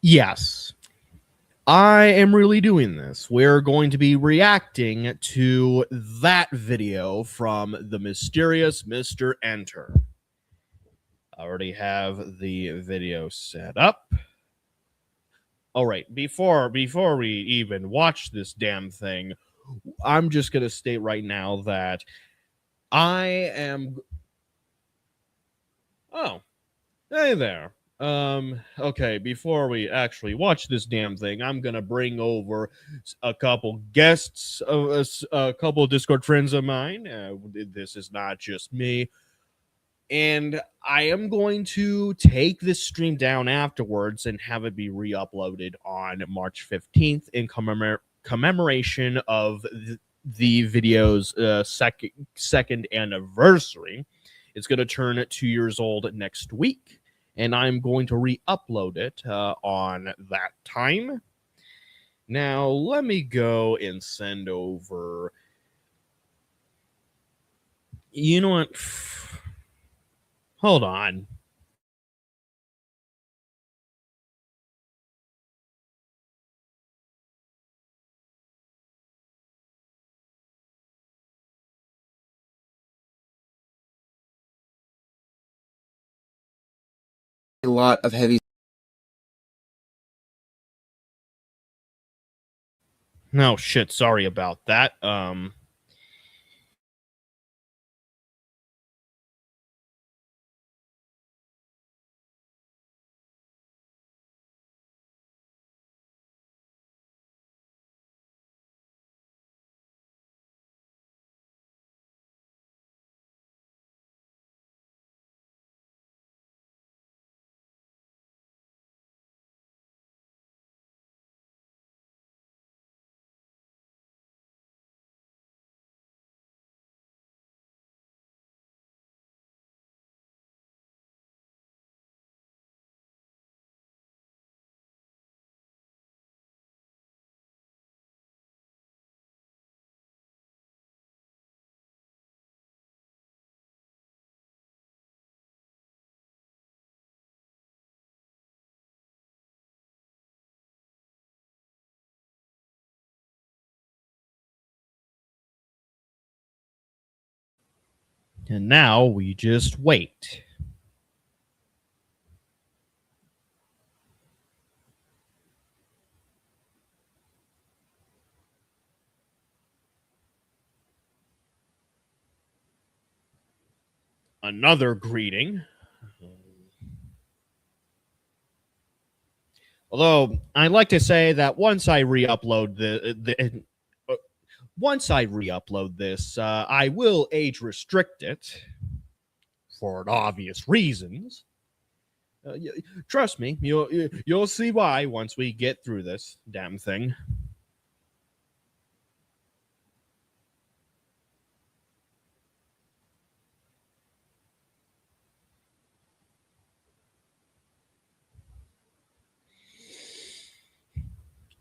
Yes, I am really doing this. We're going to be reacting to that video from the mysterious Mr. Enter. I already have the video set up. All right, before we even watch this damn thing, I'm just going to state right now that I am Oh, hey there. Okay, before we actually watch this damn thing, I'm gonna bring over a couple guests of us, a couple Discord friends of mine. This is not just me. And I am going to take this stream down afterwards and have it be re uploaded on March 15th in commemoration of the video's second anniversary. It's going to turn 2 years old next week, and I'm going to re upload it on that time. Now, let me go and send over. You know what? Hold on. A lot of heavy. No shit, sorry about that. And now we just wait. Another greeting. Although I like to say that once I re-upload once I re-upload this, I will age restrict it for obvious reasons. Trust me, you'll see why once we get through this damn thing.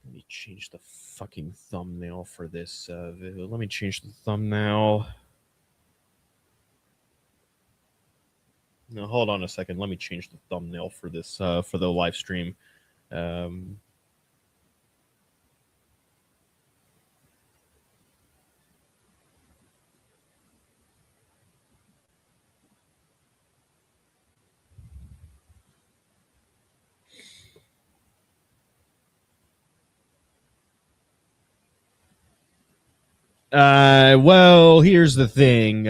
Let me change the fucking thumbnail for this video. Let me change the thumbnail. No, hold on a second. Let me change the thumbnail for this for the live stream. Well, here's the thing.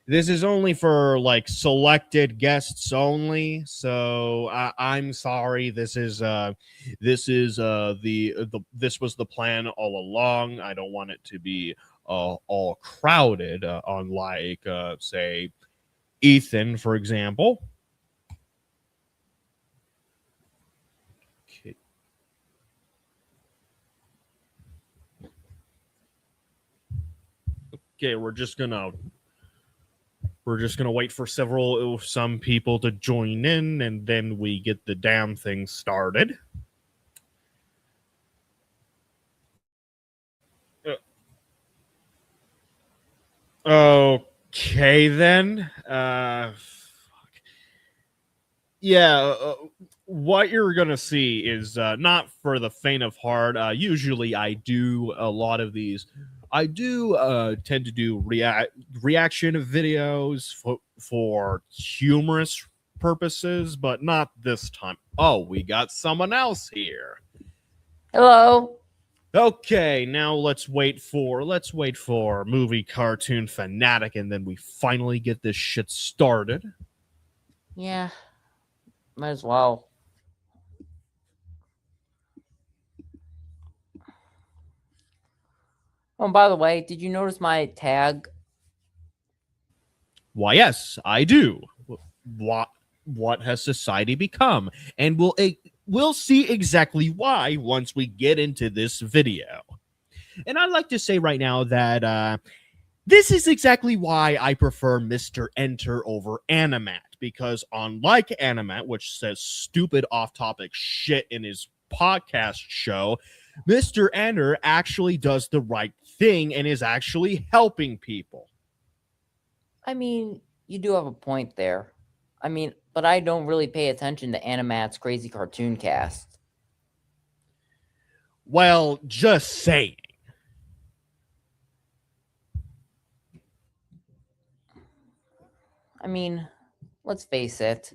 This is only for like selected guests only. So I'm sorry. This was the plan all along. I don't want it to be all crowded unlike say Ethan, for example. Okay. Okay, we're just gonna wait for some people to join in, and then we get the damn thing started. Okay then. Fuck. Yeah. what you're gonna see is not for the faint of heart. Usually, I do a lot of these. I do tend to do reaction videos for humorous purposes, but not this time. Oh, we got someone else here. Hello. Okay, now let's wait for movie cartoon fanatic, and then we finally get this shit started. Yeah, might as well. Oh, by the way, did you notice my tag? Why, yes, I do. What has society become? And we'll see exactly why once we get into this video. And I'd like to say right now that this is exactly why I prefer Mr. Enter over Animat, because unlike Animat, which says stupid off-topic shit in his podcast show, Mr. Enter actually does the right thing and is actually helping people. I mean, you do have a point there. I mean, but I don't really pay attention to Animat's crazy cartoon cast. Well, just saying. I mean, let's face it.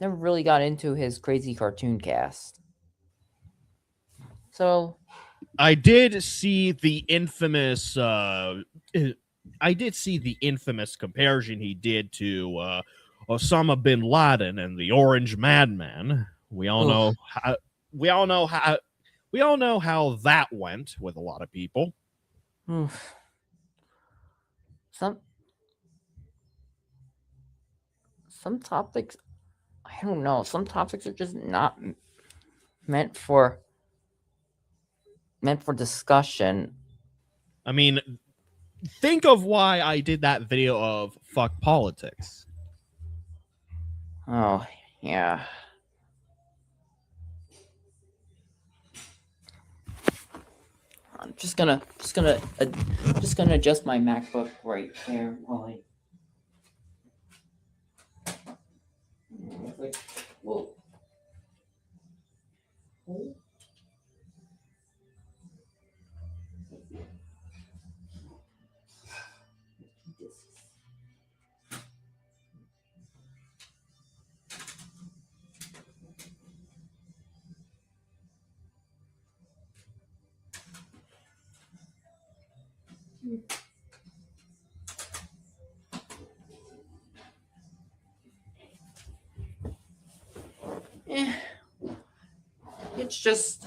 Never really got into his crazy cartoon cast. So, I did see the infamous comparison he did to Osama bin Laden and the Orange Madman. We all ugh, know how we all know how we all know how that went with a lot of people. oof. some some topics, I don't know. Some topics are just not meant for discussion. I mean, think of why I did that video of fuck politics. Oh, yeah. I'm just gonna adjust my MacBook right there while I. Wait, whoa. Eh, it's just,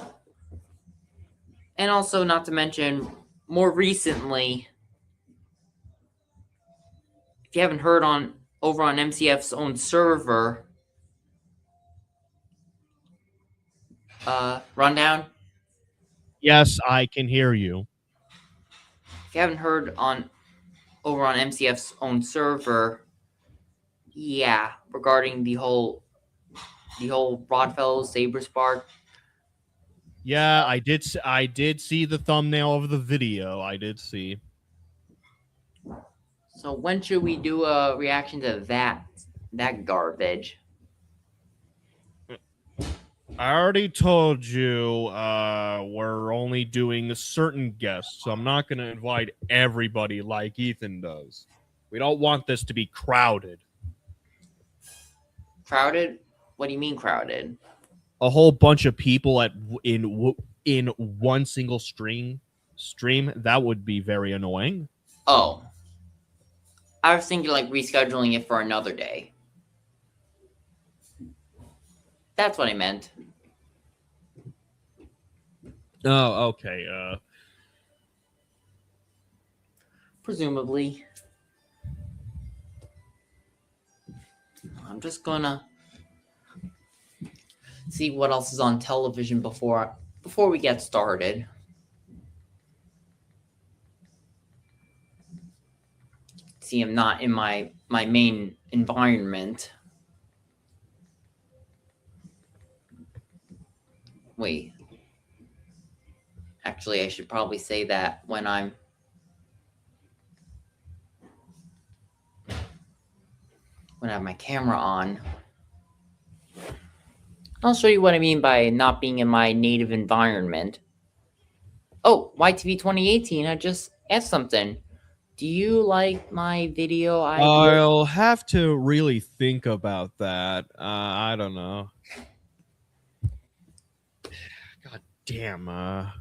and also not to mention, more recently, if you haven't heard on over on MCF's own server, rundown. Yes, I can hear you. If you haven't heard on over on MCF's own server, yeah, regarding the whole Rodfellow Saber Spark. Yeah, I did see the thumbnail of the video. I did see. So when should we do a reaction to that garbage? I already told you we're only doing certain guests, so I'm not going to invite everybody like Ethan does. We don't want this to be crowded. Crowded? What do you mean crowded? A whole bunch of people in one single stream, that would be very annoying. Oh, I was thinking like rescheduling it for another day. That's what I meant. Oh, okay. Presumably. I'm just gonna see what else is on television before we get started. See, I'm not in my main environment. Wait. Actually, I should probably say that when I'm when I have my camera on. I'll show you what I mean by not being in my native environment. Oh, YTV 2018, I just asked something. Do you like my video idea? I'll have to really think about that. I don't know. God damn.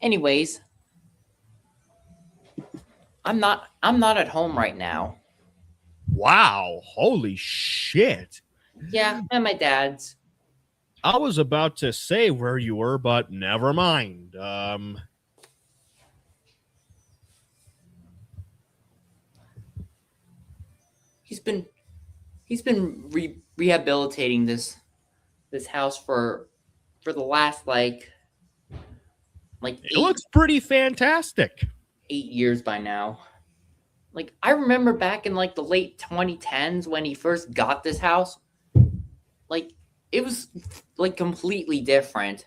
Anyways, I'm not at home right now. Wow. Holy shit. Yeah, I'm at my dad's. I was about to say where you were, but never mind. He's been rehabilitating this house for the last like it looks pretty fantastic. 8 years by now. Like, I remember back in like the late 2010s when he first got this house. Like, it was like completely different.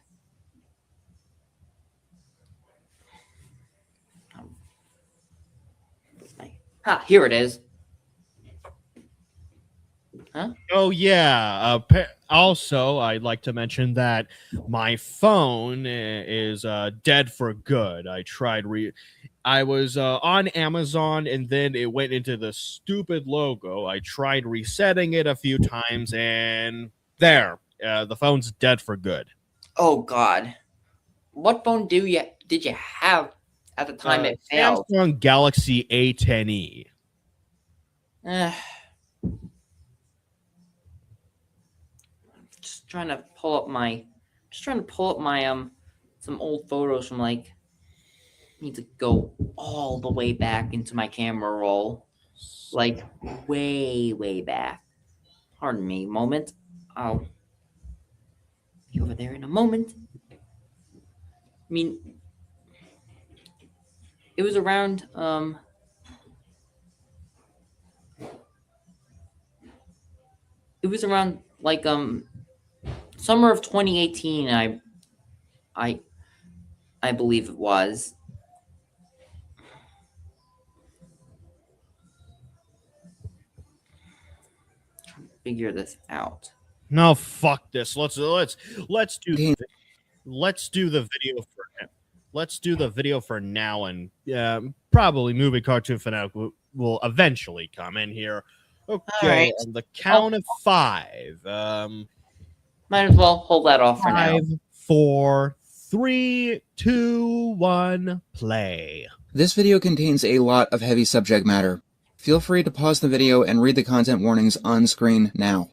Here it is. Huh? Oh yeah. Also, I'd like to mention that my phone is dead for good. I was on Amazon, and then it went into the stupid logo. I tried resetting it a few times, and there, the phone's dead for good. Oh God, what phone did you have at the time it failed? Samsung Galaxy A10e. Just trying to pull up my some old photos from like. Need to go all the way back into my camera roll, like way back. Pardon me, moment. I'll be over there in a moment. I mean, it was around like summer of 2018. I believe it was. Figure this out. No, fuck this. Let's do the video for him. Let's do the video for now, and probably Movie Cartoon Fanatic will eventually come in here. Okay, right. On the count of 5. Might as well hold that off for now. 5, 4, 3, 2, 1, play. This video contains a lot of heavy subject matter. Feel free to pause the video and read the content warnings on screen now.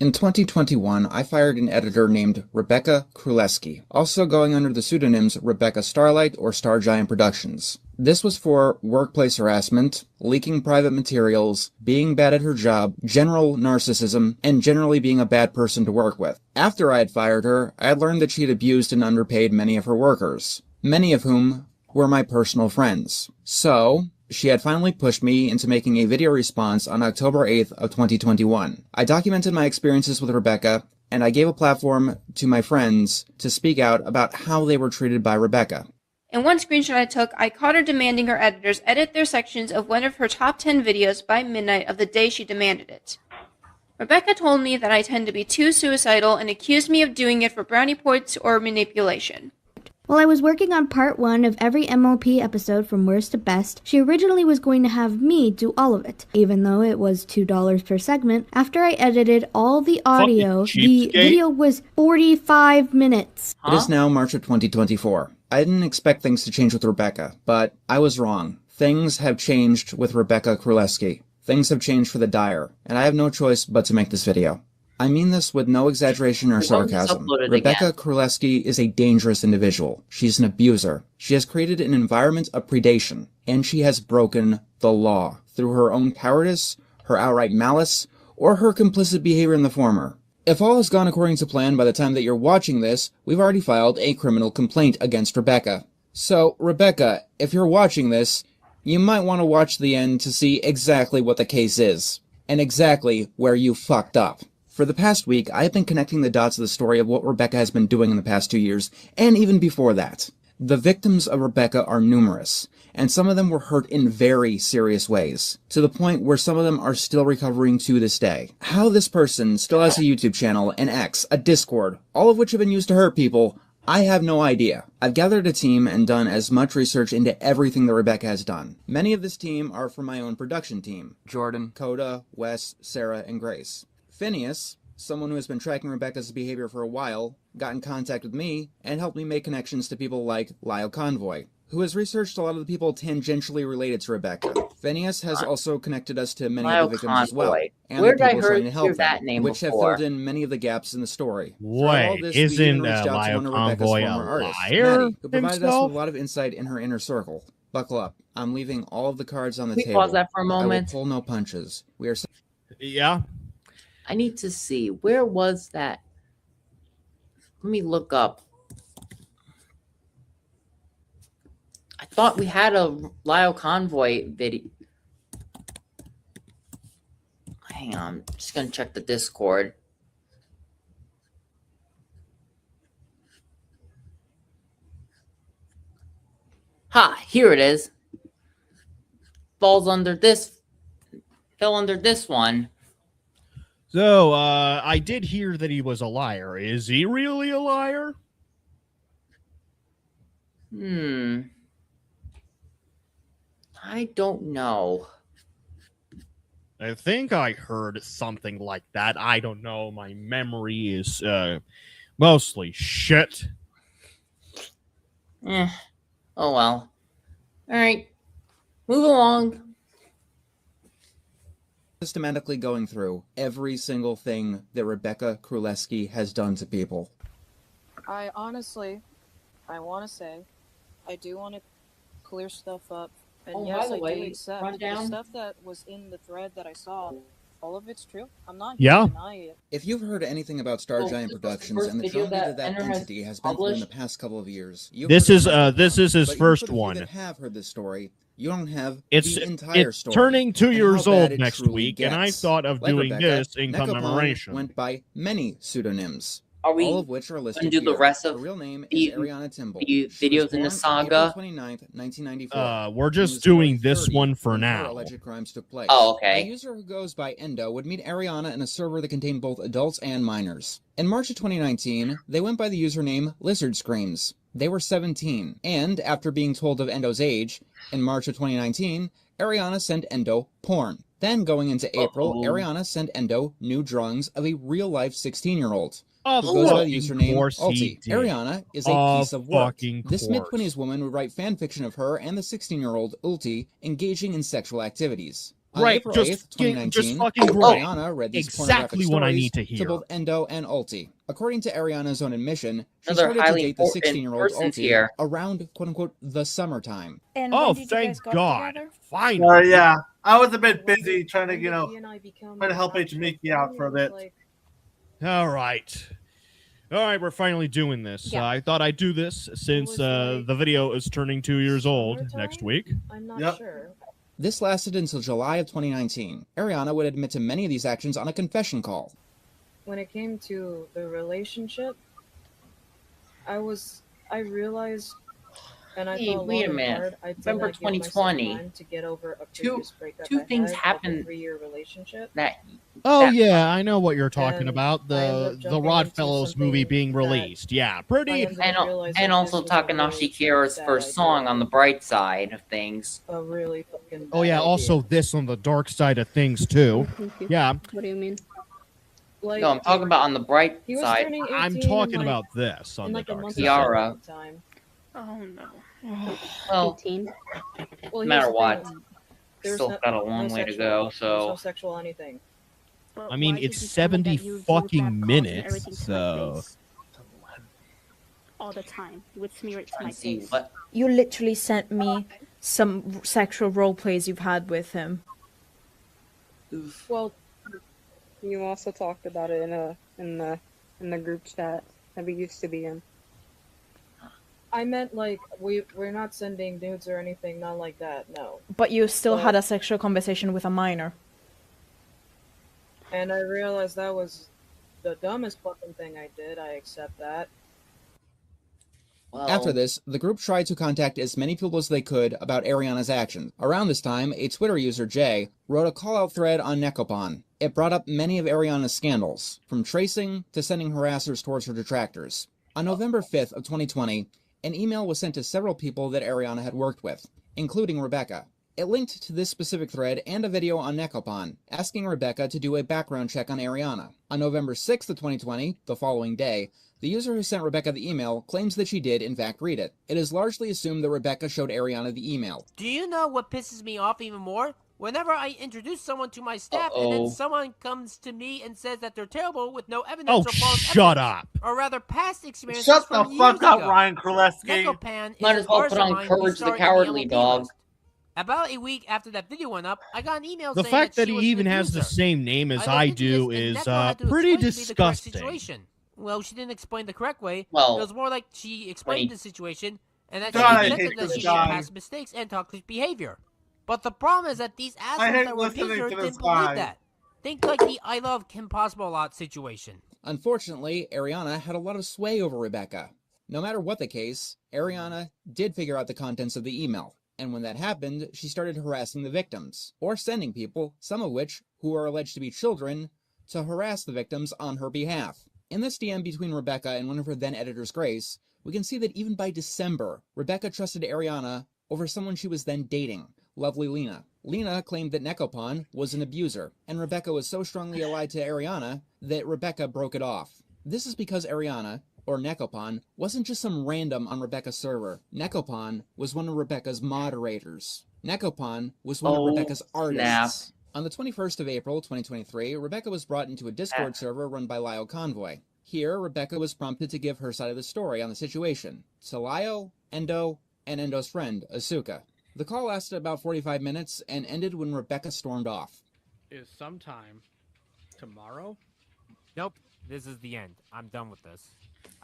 In 2021, I fired an editor named Rebecca Kruleski, also going under the pseudonyms Rebecca Starlight or Star Giant Productions. This was for workplace harassment, leaking private materials, being bad at her job, general narcissism, and generally being a bad person to work with. After I had fired her, I had learned that she had abused and underpaid many of her workers, many of whom were my personal friends. So, she had finally pushed me into making a video response on October 8th of 2021. I documented my experiences with Rebecca, and I gave a platform to my friends to speak out about how they were treated by Rebecca. In one screenshot I took, I caught her demanding her editors edit their sections of one of her top 10 videos by midnight of the day she demanded it. Rebecca told me that I tend to be too suicidal and accused me of doing it for brownie points or manipulation. While I was working on part 1 of every MLP episode from worst to best, she originally was going to have me do all of it. Even though it was $2 per segment, after I edited all the audio, the video was 45 minutes. It is now March of 2024. I didn't expect things to change with Rebecca, but I was wrong. Things have changed with Rebecca Kruleski. Things have changed for the dire, and I have no choice but to make this video. I mean this with no exaggeration or sarcasm. Rebecca Kruleski is a dangerous individual. She's an abuser. She has created an environment of predation, and she has broken the law through her own cowardice, her outright malice, or her complicit behavior in the former. If all has gone according to plan by the time that you're watching this, we've already filed a criminal complaint against Rebecca. So, Rebecca, if you're watching this, you might want to watch the end to see exactly what the case is, and exactly where you fucked up. For the past week, I have been connecting the dots of the story of what Rebecca has been doing in the past 2 years, and even before that. The victims of Rebecca are numerous, and some of them were hurt in very serious ways, to the point where some of them are still recovering to this day. How this person still has a YouTube channel, an X, a Discord, all of which have been used to hurt people, I have no idea. I've gathered a team and done as much research into everything that Rebecca has done. Many of this team are from my own production team: Jordan, Coda, Wes, Sarah, and Grace. Phineas, someone who has been tracking Rebecca's behavior for a while, got in contact with me and helped me make connections to people like Lyle Convoy, who has researched a lot of the people tangentially related to Rebecca. Phineas has also connected us to many Lyle of the victims as well, Convoy. and Where the did I people trying to hear help that them, name which before? have filled in many of the gaps in the story. Throughout all Wait, this, we isn't even reached out to Lyle one of Rebecca's Convoy a former artists, liar Maddie, who provided us himself? with a lot of insight in her inner circle. Buckle up. I'm leaving all of the cards on the Can we table. pause that for a I will moment? pull no punches. We are Yeah. I need to see, where was that? Let me look up. I thought we had a Lyle Convoy video. Hang on, I'm just gonna check the Discord. Ha, here it is. Fell under this one. So, I did hear that he was a liar. Is he really a liar? I don't know. I think I heard something like that. I don't know. My memory is mostly shit. Oh well. All right. Move along. systematically going through every single thing that Rebecca Królewski has done to people. I honestly, I want to say, I do want to clear stuff up. And Oh, yes, by the I do way, accept rundown. the stuff that was in the thread that I saw. All of it's true. I'm not Yeah. going to deny it. If you've heard anything about Star Oh, Giant this was the Productions first and the video trauma that that Ender has entity has been through in the published? past couple of years, you've This heard is enough this is his but even first for the few one. that have heard this story, you don't have It's the entire it's story. turning 2 and years how bad old it next truly week, and I gets. thought of Like doing Rebecca, this in Nekopon commemoration. went by many pseudonyms, Are we all of which are listed do the here. rest Her of real name the- is Ariana Timble. the She was videos in the born saga? April 29th, 1994. We're She just was doing nearly this 30 one for when her now. alleged crimes took place. Oh, okay. A user who goes by Endo would meet Ariana in a server that contained both adults and minors. In March of 2019, they went by the username Lizard Screams. They were 17, and after being told of Endo's age, in March of 2019, Ariana sent Endo porn. Then, going into April, Uh-oh. Ariana sent Endo nude drawings of a real-life 16-year-old. Of Who goes by the fucking username course he Ulti. did. Ariana is a Of piece of work. fucking This course. mid-20s woman would write fan fiction of her and the 16-year-old Ulti engaging in sexual activities. On Right, April just 8th, fucking- 2019, just fucking great. Ariana read these Exactly pornographic what I stories need to hear. both Endo and Ulti. According to Ariana's own admission, she Another started to highly date the important 16-year-old person's Ulti here. around quote-unquote the summertime. And Oh, when did you thank guys go God! together? Finally. Yeah, I was a bit busy trying to, When you did know, he and I become try to help actual Miki out for a bit. friends? All right. All right, we're finally doing this. Yeah. I thought I'd do this since was like the video is turning 2 years old summertime? next week. I'm not Yep. sure. This lasted until July of 2019. Ariana would admit to many of these actions on a confession call. When it came to the relationship, I realized, and I Hey, thought wait a long and minute. hard, I did November not give myself 2020. time to get over a Two- previous breakup two I things had of a happened 3-year relationship. That Oh That- yeah, I know what you're talking And about. I ended The up the jumping into Rodfellows movie something being that released. Yeah, I pretty. ended up realizing and this also was a really Takanashi Kira's bad first idea. song on the bright side of things. A really fucking Oh bad yeah, idea. also this on the dark side of things too. Thank you. Yeah, What do you mean? Like, No, I'm talking about on the bright he was side. turning 18 I'm in, talking like, about this on in the like a dark month side. or so Kiara. at the time. Oh no. Well, 18. Well, no matter here's the what, thing. There's still no- got a long no way to sexual- go. There's no So sexual anything. I mean, it's 70 fucking minutes, so all the time. You would smear it to trying my to see face. what. You literally sent me some sexual role plays you've had with him. Oof. Well, You also talked about it in the group chat that we used to be in. I meant like we're not sending nudes or anything, not like that. No. But you still Well- had a sexual conversation with a minor. And I realized that was the dumbest fucking thing I did. I accept that. Well, After this, the group tried to contact as many people as they could about Ariana's actions. Around this time, a Twitter user, Jay, wrote a call-out thread on Nekopon. It brought up many of Ariana's scandals, from tracing to sending harassers towards her detractors. On November 5th of 2020, an email was sent to several people that Ariana had worked with, including Rebecca. It linked to this specific thread and a video on Nekopon, asking Rebecca to do a background check on Ariana. On November 6th of 2020, the following day, the user who sent Rebecca the email claims that she did, in fact, read it. It is largely assumed that Rebecca showed Ariana the email. Do you know what pisses me off even more? Whenever I introduce someone to my staff and then someone comes to me and says that they're terrible with no evidence Oh, or false shut evidence, up. or rather past experiences Shut the from fuck years up, ago. Ryan Królewski. Nekopon Might is as well a put source on of mine Courage who the started Cowardly in the Dog. list. About a week after that video went up, I got an email The saying fact that she he was an even has the abuser. same name as looked I into do this, and is Neko had to pretty explain to me the correct disgusting. situation. Well, she didn't explain the correct way. Well, it was more like she explained the situation, and that she God, I accepted hate that this she guy. had past mistakes and toxic behavior. But the problem is that these I assholes hate that were listening abused her to this didn't believe guy. that. Think like the I love Kim Possible a lot situation. Unfortunately, Ariana had a lot of sway over Rebecca. No matter what the case, Ariana did figure out the contents of the email. And when that happened, she started harassing the victims, or sending people, some of which, who are alleged to be children, to harass the victims on her behalf. In this DM between Rebecca and one of her then editors, Grace, we can see that even by December, Rebecca trusted Ariana over someone she was then dating, lovely Lena. Lena claimed that Nekopon was an abuser, and Rebecca was so strongly allied to Ariana that Rebecca broke it off. This is because Ariana, or Nekopon, wasn't just some random on Rebecca's server. Nekopon was one of Rebecca's moderators. Nekopon was one of Rebecca's artists. On the 21st of April, 2023, Rebecca was brought into a Discord server run by Lio Convoy. Here, Rebecca was prompted to give her side of the story on the situation to Lio, Endo, and Endo's friend, Asuka. The call lasted about 45 minutes and ended when Rebecca stormed off. Is sometime tomorrow? Nope, this is the end. I'm done with this.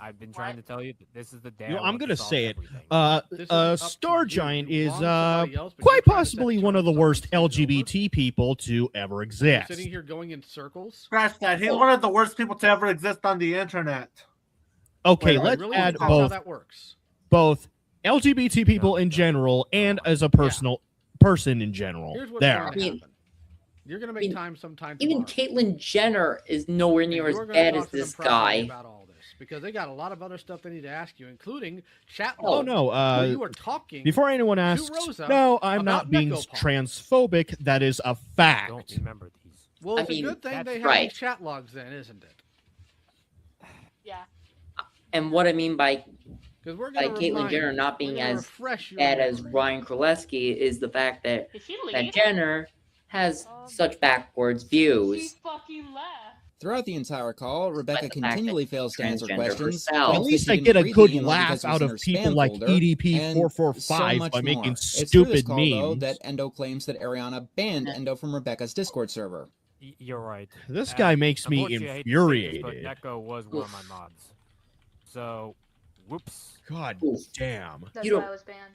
I've been trying to tell you that this is the day. You know, I I'm want to gonna solve say it. everything. Star Giant is wronged somebody else, but quite you're trying to possibly set one of the terms worst on things LGBT people to ever You're exist. sitting here going in circles. Scratch that. He's one of the worst people to ever exist on the internet. Okay, Wait, let's really? add That's how both that works. LGBT people in general and as a personal person in general. Here's what's There. going to happen. You're going to make time sometime Even tomorrow. Caitlyn Jenner is nowhere near as You're gonna bad talk as to them this privately guy. about all this, because they got a lot of other stuff they need to ask you, including chat Oh logs no! where you are talking Before anyone asks, Rosa no, I'm about not being Nekopon. transphobic. That is a I fact. don't remember these. Well, I it's mean, a good thing that's they have right. these chat logs then, isn't it? Yeah. And what I mean by Because we're by going to Caitlyn Jenner not we're being gonna as refresh your bad as memory. Ryan Królewski is the fact that Did she that leave? Jenner has such backwards She views. fucking left. Throughout the entire call, Rebecca the fact continually that fails to answer transgender questions. herself. At claims that least she I didn't get a read the good email laugh because it was out in of her people spam like folder, and so EDP445 much by making more. It's through this stupid call, though, memes. that Endo claims that Ariana banned Endo from Rebecca's Discord server. You're right. This guy makes me Unfortunately, I hate to say this, infuriated. but Neko was one of my mods. So, whoops. God Oof. damn. That's You why don't- I was banned.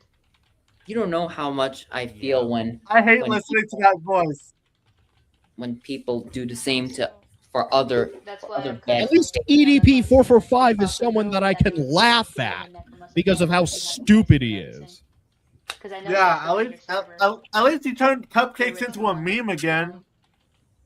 You don't know how much I feel when I hate When- listening to that voice. people do the same to for other That's for why other I'm bad. At least EDP445 is someone that I can laugh at because of how stupid he is. Yeah, at least he turned cupcakes into a meme again.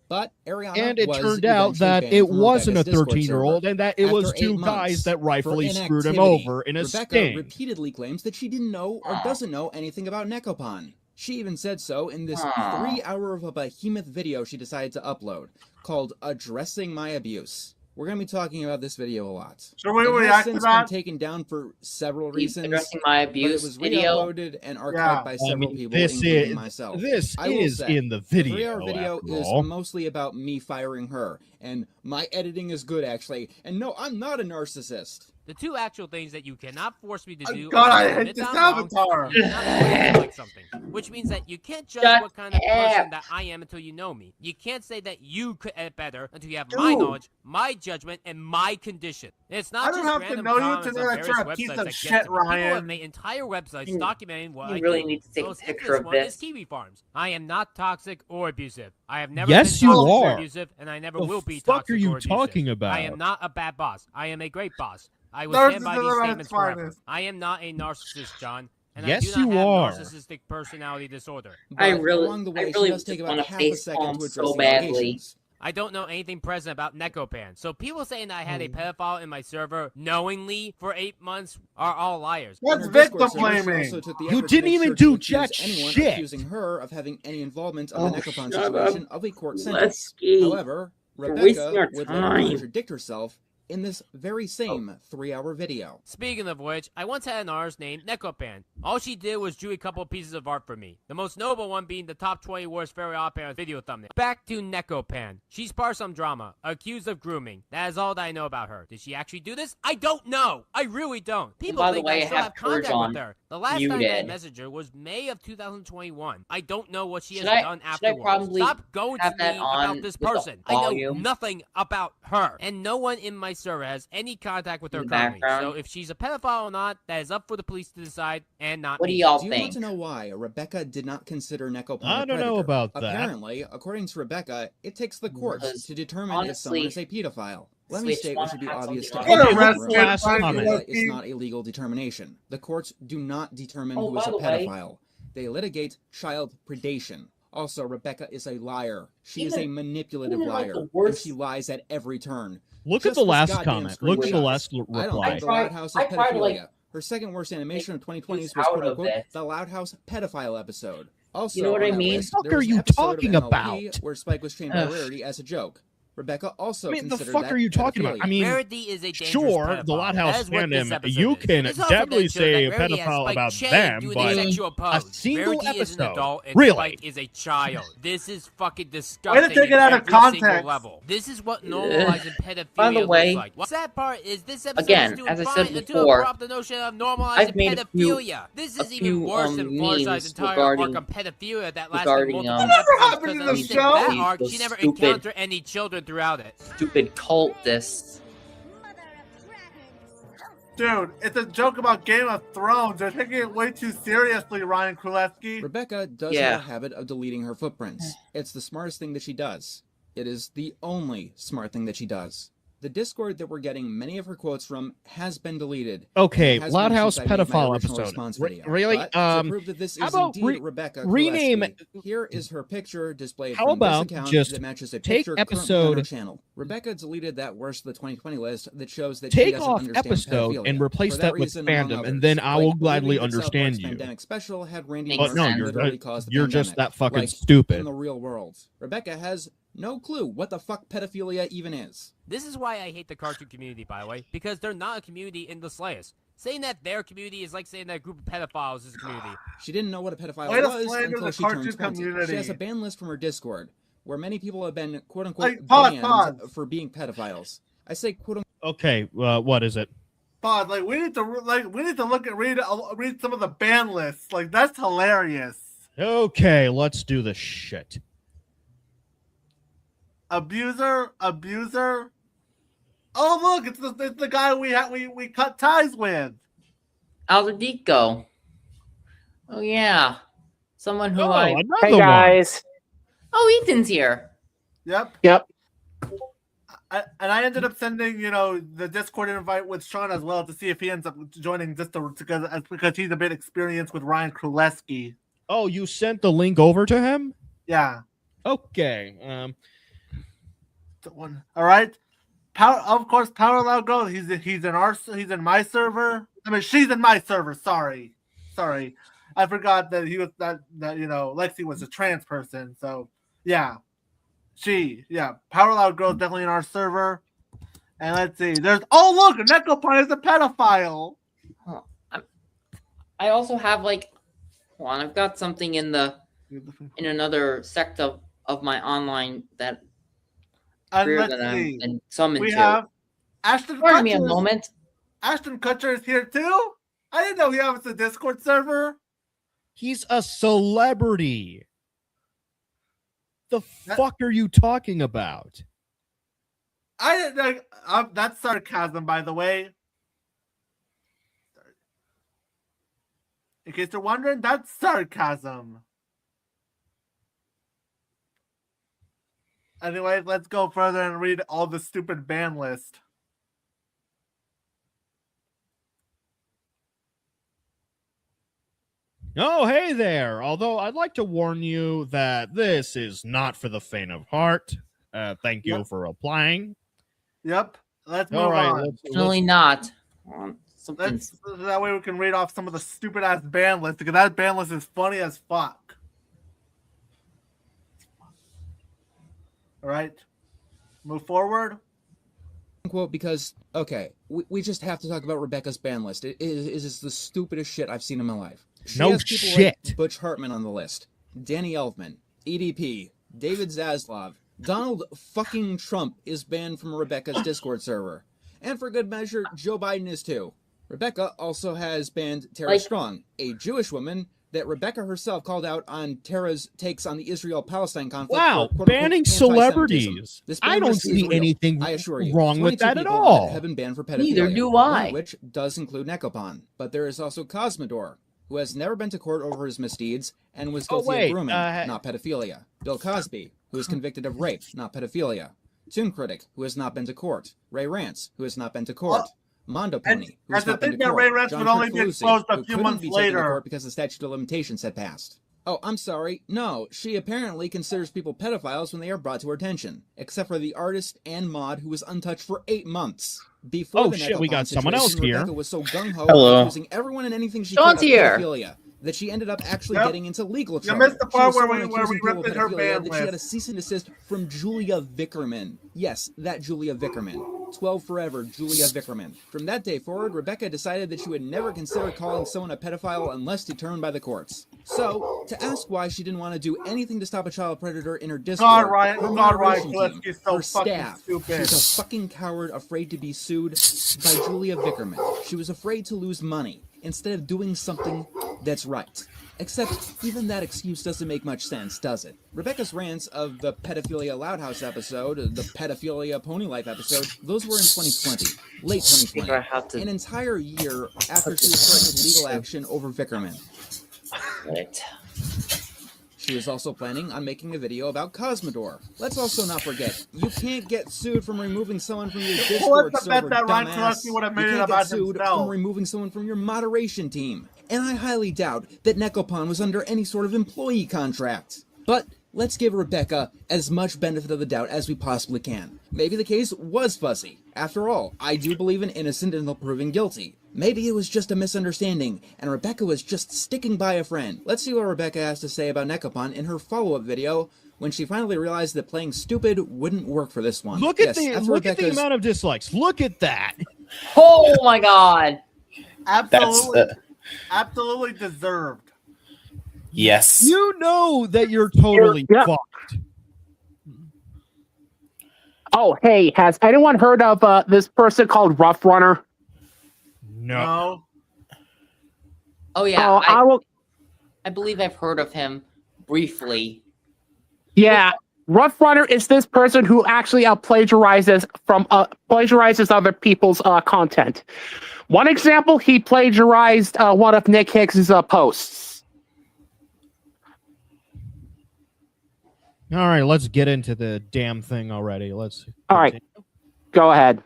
But Ariana And it was turned out eventually that banned it from wasn't a Rebecca's Discord 13-year-old server. and that it was After 8 two months, guys that for rightfully screwed him inactivity, over in a Rebecca sting. repeatedly claims that she didn't know or doesn't know anything about Nekopon. She even said so in this 3-hour of a behemoth video she decided to upload, called Addressing My Abuse. We're going to be talking about this video a lot. Should we It has react to since that? been taken down for several He's reasons, addressing my but it abuse was video. re-uploaded and archived Yeah. by I several mean, people, this including is myself. this I will is say, in the The video. 3-hour video after is all. mostly about me firing her, and my editing is good, actually. And no, I'm not a narcissist. The two actual things that you cannot force me to do. God, are I to hate admit this that I'm wrong, avatar. and not force me to like something, which means that you can't judge Shut what kind of person up. that I am until you know me. You can't say that you could edit better until you have my Dude. knowledge, my judgment, and my condition. It's not I don't just have to random know you to comments know on that you're various a piece websites of that get shit, to me. People Ryan. have made entire websites You- documenting what you I really do. need to take The a most picture infamous of one is this. Kiwi Farms. I am not toxic or abusive. I have never Yes, been you toxic or are. abusive, and I never The will be fuck toxic are you or abusive. talking I about? am not a bad boss. I am a great boss. I was stand by these Narcissism at statements its forever. finest. I am not a narcissist, John. And Yes, I do not you have are. narcissistic personality disorder. I But really, along the I way, really she does take just about want to half a face second palm to address so the badly. allegations. I don't know anything present about Nekopan. So people saying that I had a Oh. pedophile in my server knowingly for 8 months are all liars. That's In her Discord victim server, she blaming. also took the You effort to didn't make even sure do to jack accuse anyone shit. accusing her of having any involvement of Oh, the Nekopan shut situation up. of a court sentence. Lesky. However, You're wasting Rebecca our would later time. contradict herself in this very same 3-hour video. Speaking of which, I once had an artist named Nekopan. All she did was drew a couple pieces of art for me. The most notable one being the top 20 worst fairy odd parents video thumbnail. Back to Nekopan. She's part of some drama, accused of grooming. That is all that I know about her. Did she actually do this? I don't know. I really don't. People by the think way, I I still have have contact Courage with her. The last time I muted. messaged her was May of 2021. I don't know what she Should has I- done should I afterwards. probably Stop going to have me that on about this with the person. I know volume? nothing about her. And no one in my server has any contact with her In the currently. background? So if she's a pedophile or not, that is up for the police to decide and not What do me. y'all Do you think? want to know why Rebecca did not consider Nekopan I a don't know predator? about that. Apparently, according to Rebecca, it takes the courts Because to determine if someone honestly, is a pedophile. Let me Switch state one what should be had obvious to something on anyone it. in Okay, the what's room. the last comment? Pedophilia is not a legal determination. The courts do not determine Oh, who is by a the way- pedophile. They litigate child predation. Also, Rebecca is a liar. She is a Even- manipulative even, like, liar, the and worst- she lies at every turn. Look Just at the this last goddamn comment. Look at the screenshot. last I don't reply. think the Loud House is I tried to, like, pedophilia. Her second worst animation of 2020s was out quote of unquote it. the Loud House pedophile episode. Also, You know what on I that mean? list, What there the fuck was are an you episode talking of MLP about? where Spike was trained by Rarity as a joke. Rebecca also I mean, the considered fuck that are you talking about? pedophilia. I mean, Rarity is a dangerous sure, pedophile. the Loud That House is what this fandom, episode you is. can This also definitely then shows say that Rarity has pedophile Spike about Chang them, doing but a sexual pose. a single Rarity is an episode. adult and Really? Spike is a child. This is fucking disgusting. take it at out of every single context. level. This is what normalizing pedophilia By the way- looks like. The sad part is this episode Again, is doing as I fine said until it before, brought up the notion of normalizing I've made a few- pedophilia. This a is even few, worse than Farsight's memes entire regarding- arc of pedophilia that lasted regarding, multiple Whatever episodes, happened because to at the least in show? that arc, Those she never stupid- encountered any children throughout it. Stupid cultists. Dude, it's a joke about Game of Thrones. They're taking it way too seriously, Ryan Królewski. Rebecca does Yeah. have a habit of deleting her footprints. It's the smartest thing that she does. It is the only smart thing that she does. The Discord that we're getting many of her quotes from has been deleted. Okay, It has Loud been House since I made my pedophile original episode. response Re- video. really? But Um, to prove that this how is about indeed Rebecca rename Królewski, here is her picture displayed How from about this account just that matches a take picture currently on episode- her channel. Rebecca deleted that worst of the 2020 list that shows that she Take doesn't off understand episode pedophilia. and replace For that with reason, among fandom, others, and then I will like gladly believing that South understand Park's you. Pandemic special had Randy But no, Martin you're literally caused the you're just pandemic, that fucking like stupid. in the real world. Rebecca has no clue what the fuck pedophilia even is. This is why I hate the cartoon community, by the way, because they're not a community in the slightest. Saying that their community is like saying that a group of pedophiles is a community. She didn't know what a pedophile Way to was slander until the she turned cartoon 20. She community. has a ban list from her Discord, where many people have been quote-unquote Hey, pause, banned pause. for being pedophiles. I say quote-unquote Okay, what is it? Pod, like we need to look at read some of the ban lists. Like that's hilarious. Okay, let's do this shit. Abuser. Oh look, it's the guy we cut ties with. Alderico. Oh yeah, someone who Oh, I. another Hey one. guys. Oh, Ethan's here. Yep. Yep. And I ended up sending, the Discord invite with Sean as well to see if he ends up joining because he's a bit experienced with Ryan Królewski. Oh, you sent the link over to him? Yeah. Okay. The one. All right. Of course, Power Loud Girl. He's in my server. I mean, she's in my server. Sorry. I forgot that he was that Lexi was a trans person. So yeah. Power Loud Girl is definitely in our server. And let's see. Look, Nekopan is a pedophile. Huh. I also have hold on, I've got something in another sect of my online that And let's that see. I've been summoned We to. have Ashton Pardon me a Kutcher. moment. Ashton Kutcher is here too. I didn't know he has a Discord server. He's a celebrity. The fuck are you talking about? I didn't know. That's sarcasm, by the way. In case you're wondering, that's sarcasm. Anyway, let's go further and read all the stupid ban list. Oh, hey there. Although I'd like to warn you that this is not for the faint of heart. Thank you for applying. Yep. Let's move All right, on. Definitely not. Let's, that way we can read off some of the stupid ass ban list, because that ban list is funny as fuck. All right. Move forward. Quote, because, okay, we just have to talk about Rebecca's ban list. It is the stupidest shit I've seen in my life. She No has people shit. like Butch Hartman on the list, Danny Elfman, EDP, David Zaslav, Donald fucking Trump is banned from Rebecca's Discord server. And for good measure, Joe Biden is too. Rebecca also has banned Tara Strong, a Jewish woman that Rebecca herself called out on Tara's takes on the Israel-Palestine conflict. Wow, for, quote-unquote, banning anti-Semitism. celebrities. This ban I don't list is see real, anything I assure you. wrong with 22 that at people all. have been banned for pedophilia. Neither do one I. of which does include Nekopon. But there is also Cosmodor, who has never been to court over his misdeeds and was guilty of grooming, not pedophilia. Bill Cosby, who is convicted of rape, not pedophilia. Toon Critic, who has not been to court. Ray Rance, who has not been to court. Mondo Pony, who has not been to court. Ray Rance John would only be Kricfalusi, exposed a who few couldn't months be taken to later. court because the statute of limitations had passed. Oh, I'm sorry. No, she apparently considers people pedophiles when they are brought to her attention, except for the artist and mod who was untouched for 8 months. Before Oh, the shit, we Nekopon got someone else situation, here. Rebecca was so gung-ho Hello. accusing everyone and anything she Sean's could of here. pedophilia that she ended up actually Yep. getting into legal You trouble. missed the She part was so where we accusing people ripped of in her pedophilia ban that she had a list. cease and desist from Julia Vickerman. Yes, that Julia Vickerman. 12 forever, Julia Vickerman. From that day forward, Rebecca decided that she would never consider calling someone a pedophile unless determined by the courts. So, to ask why she didn't want to do anything to stop a child predator in her Discord, God, Ryan, her God, Ryan moderation team, Kleski's so her fucking staff, stupid. she was a fucking coward afraid to be sued by Julia Vickerman. She was afraid to lose money instead of doing something that's right. Except, even that excuse doesn't make much sense, does it? Rebecca's rants of the Pedophilia Loud House episode, the Pedophilia Pony Life episode, those were in 2020. Late 2020. I have to- An entire year after she was threatened with legal action over Vickerman. Right. She was also planning on making a video about Cosmodor. Let's also not forget, you can't get sued from removing someone from your Discord What's the bet server, that Ryan dumbass. Kleski would have made You it can't about get sued himself? from removing someone from your moderation team. And I highly doubt that Nekopon was under any sort of employee contract. But let's give Rebecca as much benefit of the doubt as we possibly can. Maybe the case was fuzzy. After all, I do believe in innocent until proven guilty. Maybe it was just a misunderstanding, and Rebecca was just sticking by a friend. Let's see what Rebecca has to say about Nekopon in her follow-up video when she finally realized that playing stupid wouldn't work for this one. Look at Yes, the after look at the Rebecca's- amount of dislikes. Look at that. Oh my god. Absolutely, absolutely deserved. Yes. You know that you're totally Yeah. fucked. Oh, hey, has anyone heard of this person called Rough Runner? No. Oh yeah. Oh, I will. I believe I've heard of him briefly. Yeah, Rough Runner is this person who actually plagiarizes other people's content. One example, he plagiarized one of Nick Hicks's posts. All right, let's get into the damn thing already. Let's. All right, go ahead.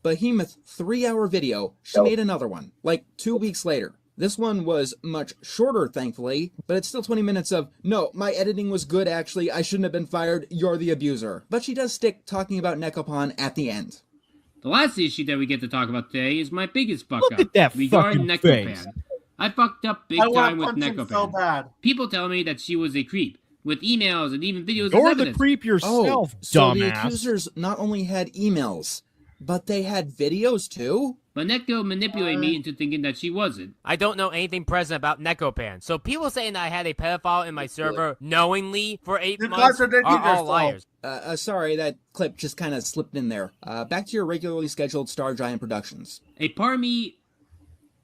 Behemoth 3-hour video, she made another one, like 2 weeks later. This one was much shorter, thankfully, but it's still 20 minutes of, no, my editing was good actually, I shouldn't have been fired, you're the abuser. But she does stick talking about Nekopon at the end. The last issue that we get to talk about today is my biggest fuck Look up at that regarding fucking face. Nekopan. I fucked up big I want time to with punch him Nekopan. so bad. People tell me that she was a creep, with emails and even videos You're as the evidence. creep yourself, so the dumbass. accusers not only had emails, but they had videos too? But Neko manipulated me into thinking that she wasn't. I don't know anything present about Nekopan, so people saying that I had a pedophile in my server knowingly for 8 You months contradicted are all yourself. liars. Sorry, that clip just kind of slipped in there. Back to your regularly scheduled Star Giant Productions. A part of me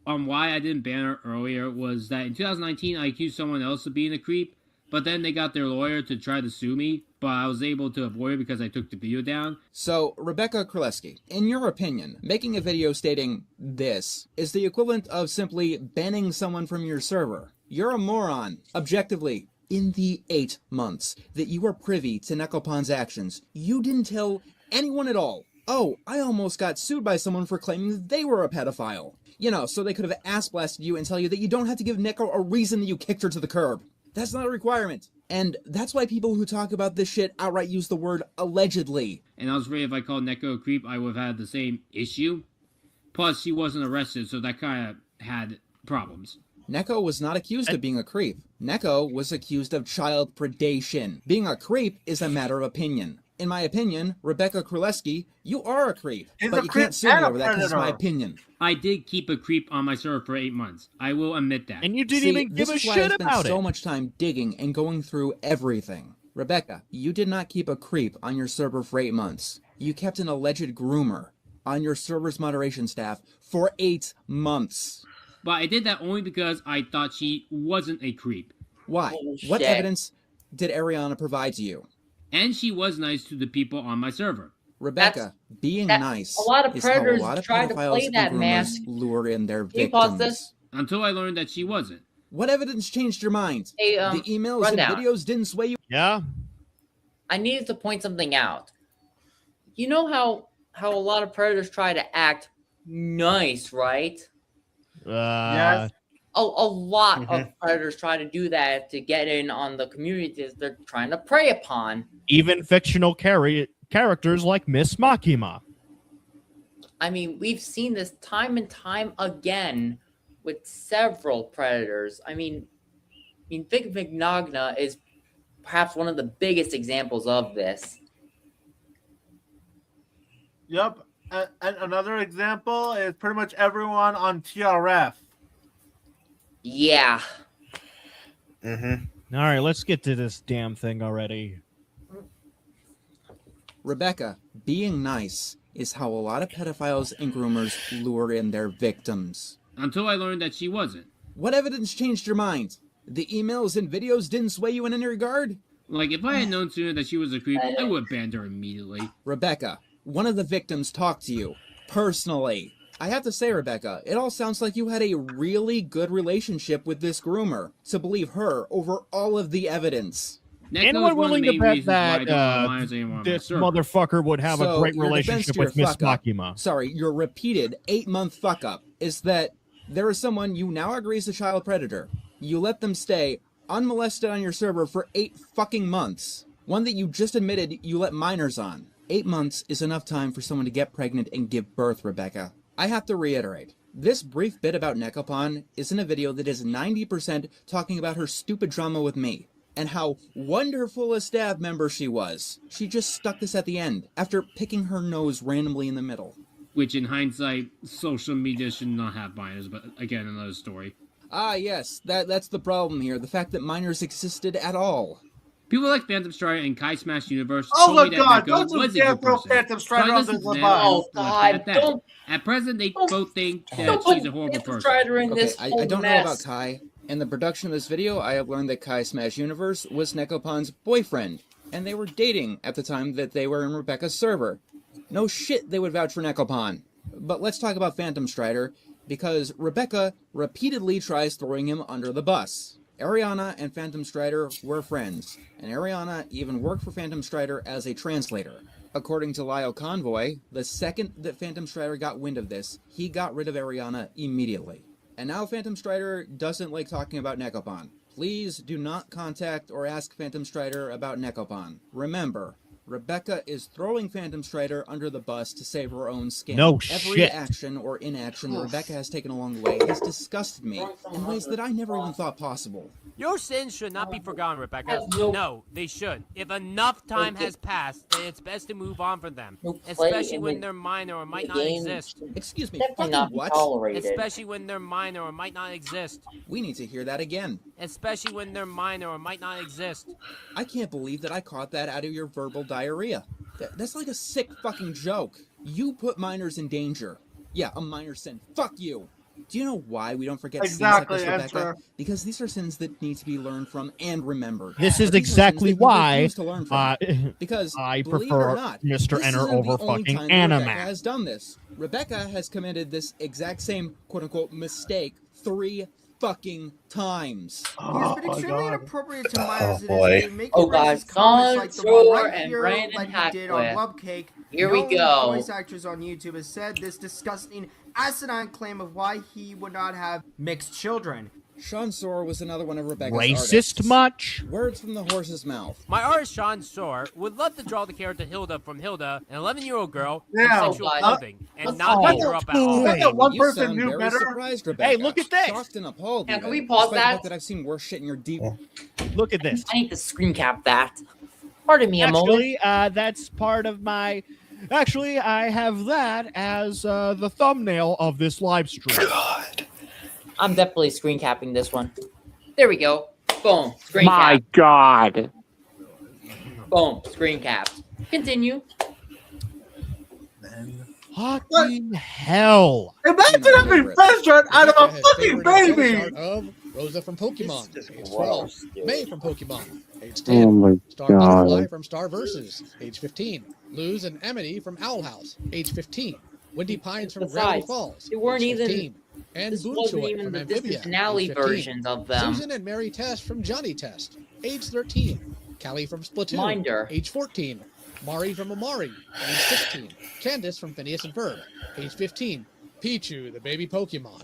on why I didn't ban her earlier was that in 2019 I accused someone else of being a creep, but then they got their lawyer to try to sue me, but I was able to avoid it because I took the video down. So, Rebecca Kraleski, in your opinion, making a video stating this is the equivalent of simply banning someone from your server. You're a moron, objectively. In the 8 months that you were privy to Nekopon's actions, you didn't tell anyone at all Oh, I almost got sued by someone for claiming that they were a pedophile. You know, so they could have ass-blasted you and tell you that you don't have to give Neko a reason that you kicked her to the curb. That's not a requirement. And that's why people who talk about this shit outright use the word allegedly. And I was afraid if I called Neko a creep, I would have had the same issue. Plus, she wasn't arrested, so that kind of had problems. Neko was not accused of being a creep. Neko was accused of child predation. Being a creep is a matter of opinion. In my opinion, Rebecca Królewski, you are a creep. But you can't sue me over that because it's my opinion. I did keep a creep on my server for 8 months. I will admit that. And you didn't even give a shit about it. I spent so much time digging and going through everything. Rebecca, you did not keep a creep on your server for 8 months. You kept an alleged groomer on your server's moderation staff for 8 months. But I did that only because I thought she wasn't a creep. Why? What evidence did Ariana provide to you? And she was nice to the people on my server. Rebecca, being nice a lot of is how predators a lot of try to pedophiles play and that groomers mask. lure in their Can you pause victims. this? Until I learned that she wasn't. What evidence changed your mind? Hey, the emails rundown. and videos didn't sway you? Yeah. I needed to point something out. You know how a lot of predators try to act nice, right? Yes. A lot of predators try to do that to get in on the communities they're trying to prey upon. Even fictional characters like Miss Makima. I mean, we've seen this time and time again with several predators. I mean, Vic Mignogna is perhaps one of the biggest examples of this. Yep. And another example is pretty much everyone on TRF. Yeah. All right, let's get to this damn thing already. Rebecca, being nice is how a lot of pedophiles and groomers lure in their victims. Until I learned that she wasn't. What evidence changed your mind? The emails and videos didn't sway you in any regard? Like, if I had known sooner that she was a creep, I would have banned her immediately. Rebecca, one of the victims talked to you, personally. I have to say, Rebecca, it all sounds like you had a really good relationship with this groomer, to believe her over all of the evidence. Anyone willing to bet that this motherfucker would have a great your defense relationship to your with Miss fuck-up- Makima? Sorry, your repeated 8-month fuck-up is that there is someone you now agree is a child predator. You let them stay unmolested on your server for 8 fucking months. One that you just admitted you let minors on. 8 months is enough time for someone to get pregnant and give birth, Rebecca. I have to reiterate, this brief bit about Nekopon is in a video that is 90% talking about her stupid drama with me, and how wonderful a staff member she was. She just stuck this at the end, after picking her nose randomly in the middle. Which, in hindsight, social media should not have minors, but again, another story. Ah, yes, that's the problem here, the fact that minors existed at all. People like Phantom Strider and Kai Smash Universe Oh told my me that God, Neko don't was you a dare good throw person. Phantom Strider So I on listened this to them bus. and Oh, left God, it at that. don't- At present, they both think that don't she's a horrible Phantom person. Strider in Okay, this I whole don't know mess. about Kai. In the production of this video, I have learned that Kai Smash Universe was Nekopon's boyfriend, and they were dating at the time that they were in Rebecca's server. No shit they would vouch for Nekopon. But let's talk about Phantom Strider, because Rebecca repeatedly tries throwing him under the bus. Ariana and Phantom Strider were friends, and Ariana even worked for Phantom Strider as a translator. According to Lyle Convoy, the second that Phantom Strider got wind of this, he got rid of Ariana immediately. And now Phantom Strider doesn't like talking about Nekopon. Please do not contact or ask Phantom Strider about Nekopon. Remember, Rebecca is throwing Phantom Strider under the bus to save her own skin. No Every shit. action or inaction that Rebecca has taken along the way has disgusted me in ways that I never even thought possible. Your sins should not be forgotten, Rebecca. No, they should. If enough time has passed, then it's best to move on from them. Especially when they're minor or might not exist. Excuse me, Definitely fucking not be what? tolerated. Especially when they're minor or might not exist. We need to hear that again. Especially when they're minor or might not exist. I can't believe that I caught that out of your verbal diarrhea. That's like a sick fucking joke. You put minors in danger. Yeah, a minor sin. Fuck you. Do you know why we don't forget Exactly, sins like this, Rebecca? answer. Because these are sins that need to be learned from and remembered. This is But these are exactly sins that you why refuse to learn from. Because I believe it prefer or not, Mr. this Enter isn't over the only fucking time that Rebecca Animax. has done this. Rebecca has committed this exact same quote-unquote mistake 3 fucking times. It's been extremely inappropriate to minors. boy. Making Oh, God, racist comments like the one Contour right and here, Brandon like he did on Hackworth. Love Cake, Here no we go. voice actors on YouTube has said this disgusting, asinine claim of why he would not have mixed children. Sean Soar was another one of Rebecca's Racist artists. much? Words from the horse's mouth. My artist Sean Soar would love to draw the character Hilda from Hilda, an 11-year-old girl Yeah, in sexual clothing, and let's not talk. beat her up at Is all. that the one You person sound knew very better? surprised, Rebecca. Hey, look at this. Shocked and appalled. Yeah, even, can we pause despite the fact that? that I've seen worse shit in your deep. Look at this. I need to screen cap that. Pardon me a moment. Actually, that's part of my. Actually, I have that as the thumbnail of this live stream. I'm definitely screen capping this one. There we go. Boom. Screen My cap. God. Boom. Screen capped. Continue. Fucking hell. Imagine having Fezron out of a fucking baby! Of Rosa from Pokemon, age 12. gross, dude. May from Pokemon, age Oh 10. my Star Butterfly God. from Star Versus, age 15. Luz and Amity from Owl House, age 15. Windy Pines from Gravity Besides, Falls, they weren't age even- 15. And This wasn't Boonchoy even from the Amphibia, distant finale age 15. versions of them. Susan and Mary Test from Johnny Test, age 13. Callie from Splatoon, Minder. age 14. Mari from Amari, age 16. Candace from Phineas and Ferb, age 15. Pichu, the baby Pokemon.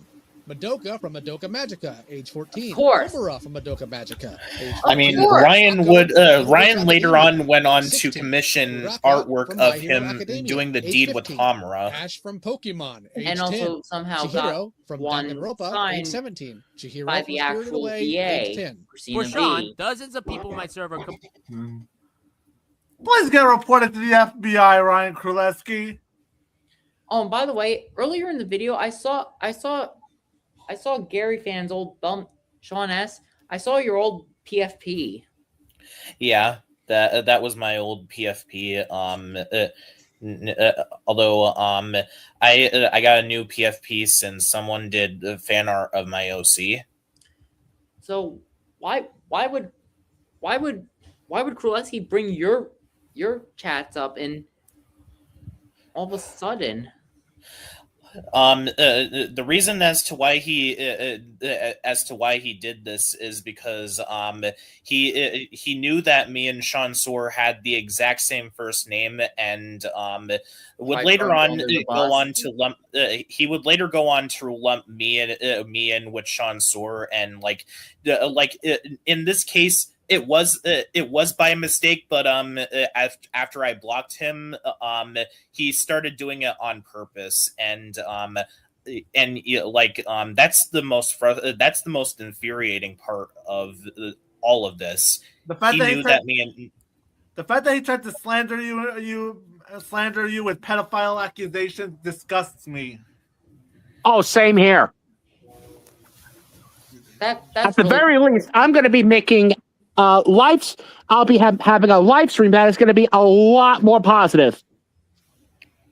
Madoka from Madoka Magica, age 14. Of course. Homura from Madoka Magica, age 15. I mean, course. Ryan later on went on to 16. commission Uraka artwork from My of Hero him Academia, doing the age deed with 15. Homura. Ash from Pokemon, age And 10. also somehow got Chihiro from one Danganronpa, age signed 17. Chihiro by from the Spirited actual Away, VA age 10. for For Season Sean, B. dozens of people in my server. Please get reported to the FBI, Ryan Krulewski. Oh, and by the way, earlier in the video, I saw Gary Fan's old thumb, Sean S. I saw your old PFP. Yeah, that was my old PFP. Although I got a new PFP since someone did fan art of my OC. So why would Krulewski bring your chats up and all of a sudden? The reason as to why he did this is because he knew that me and Sean Soar had the exact same first name, and would Like later thrown on under the go bus? on to lump he would later go on to lump me in with Sean Soar, and in this case it was by mistake, but after I blocked him, he started doing it on purpose, and that's the most infuriating part of all of this. The fact He that knew that me and the fact that he tried to slander you with pedophile accusations disgusts me. Oh, same here. That's At the very least, I'm going to be making lives. I'll be having a live stream that is going to be a lot more positive.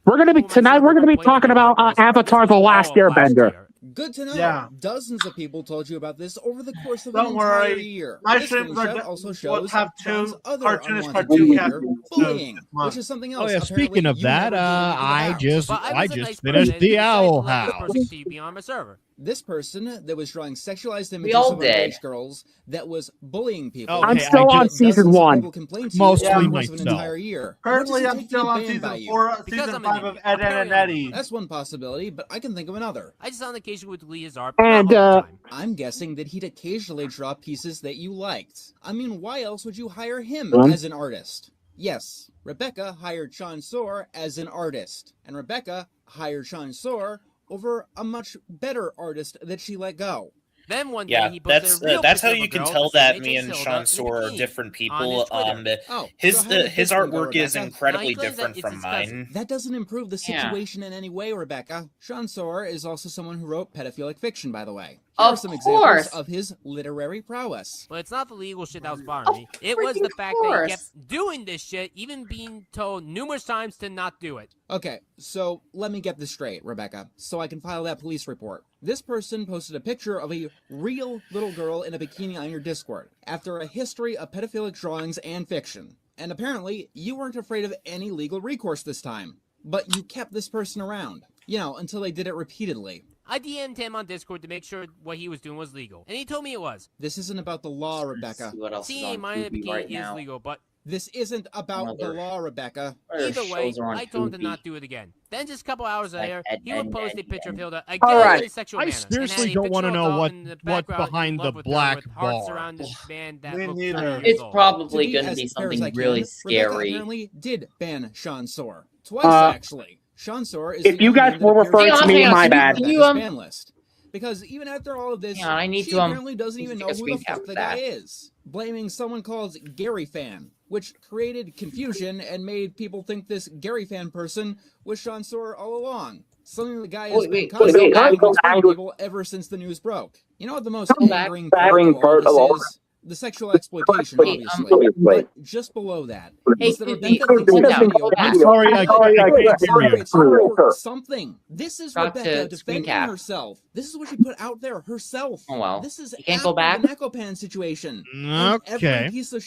We're going to be tonight. We're going to be talking about Avatar: The Last Airbender. Good to know. Yeah. Dozens of people told you about this over the course of Don't an entire worry. year. My This streams screenshot are also will shows have John's two other cartoonish unwanted cartoon behavior, captions bullying, this month. which is something Oh else. yeah, apparently speaking of you that, never deleted I out. just But I I was a just nice finished person the who decided to Owl let this House. person see me on my server. This person that was drawing sexualized images all of did. underage girls that was bullying people. Okay, I'm still on Dozens season of 1. people complained to you Mostly over the course of an myself. entire year. Currently, What does it I'm take to still be on banned by season you? 4, Because season I'm an 5 of idiot. Ed, Ed, and Eddie. That's one possibility, but I can think of another. I just on occasion would delete his art, And, but not all the time. I'm guessing that he'd occasionally draw pieces that you liked. I mean, why else would you hire him Huh? as an artist? Yes, Rebecca hired Sean Soar as an artist, and Rebecca hired Sean Soar over a much better artist that she let go. Then one day yeah, he posted a real that's picture how of a you can girl tell the same that age me as and Hilda Sean in Soar are bikini different on people. his Twitter. Oh, His so how did his this one go, artwork is Rebecca? incredibly Now he claims that different it's from his cousin. mine. That doesn't improve the Yeah. situation in any way, Rebecca. Sean Soar is also someone who wrote pedophilic fiction, by the way. Here are Of some course. examples of his literary prowess. But it's not the legal shit that was bothering me. It was the freaking fact that he course. kept doing this shit, even being told numerous times to not do it. Okay, so let me get this straight, Rebecca, so I can file that police report. This person posted a picture of a real little girl in a bikini on your Discord after a history of pedophilic drawings and fiction. And apparently, you weren't afraid of any legal recourse this time. But you kept this person around, until they did it repeatedly. I DM'd him on Discord to make sure what he was doing was legal, and he told me it was. This isn't about the law, Let's Rebecca. see what else is Seeing on mine in a TV bikini right is now. legal, but This isn't about the law, Rebecca. Either way, shows are on I told him to Tubi. not do it again. Then just a couple hours later, he would and- post a and- picture of and- Hilda again Alright. in a sexual I manner. and seriously had a don't wanna fictional know adult what- in the what's background in behind love the with her black with hearts bar. around this man that Me looked neither. 30 years It's old. probably To be going to as be fair as something I can, really Rebecca scary. apparently did ban Sean Soar. Twice, Uh, actually. Sean Soar is if the you only guys name that were appears referring on to me, Rebecca's my bad. Can you, ban list. Because even after all of this, Hang on, I need she to, apparently doesn't even take know a who the screen cap fuck of the that. guy is. Blaming someone called Gary Fan, which created confusion and made people think this Gary Fan person was Sean Soar all along. Something the guy has been wait, constantly go back. telling people ever since the news broke. You know what the most Go back. angering part of all this is? The sexual exploitation, Hey, obviously. But just below that Hey, is that Tubi, Rebecca thinks sit this down, video go back. I'm sorry, I can't hear you. exonerates her or something. This is Talk to Rebecca screen defending cap. herself. This is what she put out there herself. Oh, well. This is You can't go after back? the Nekopan situation. And Okay. every piece of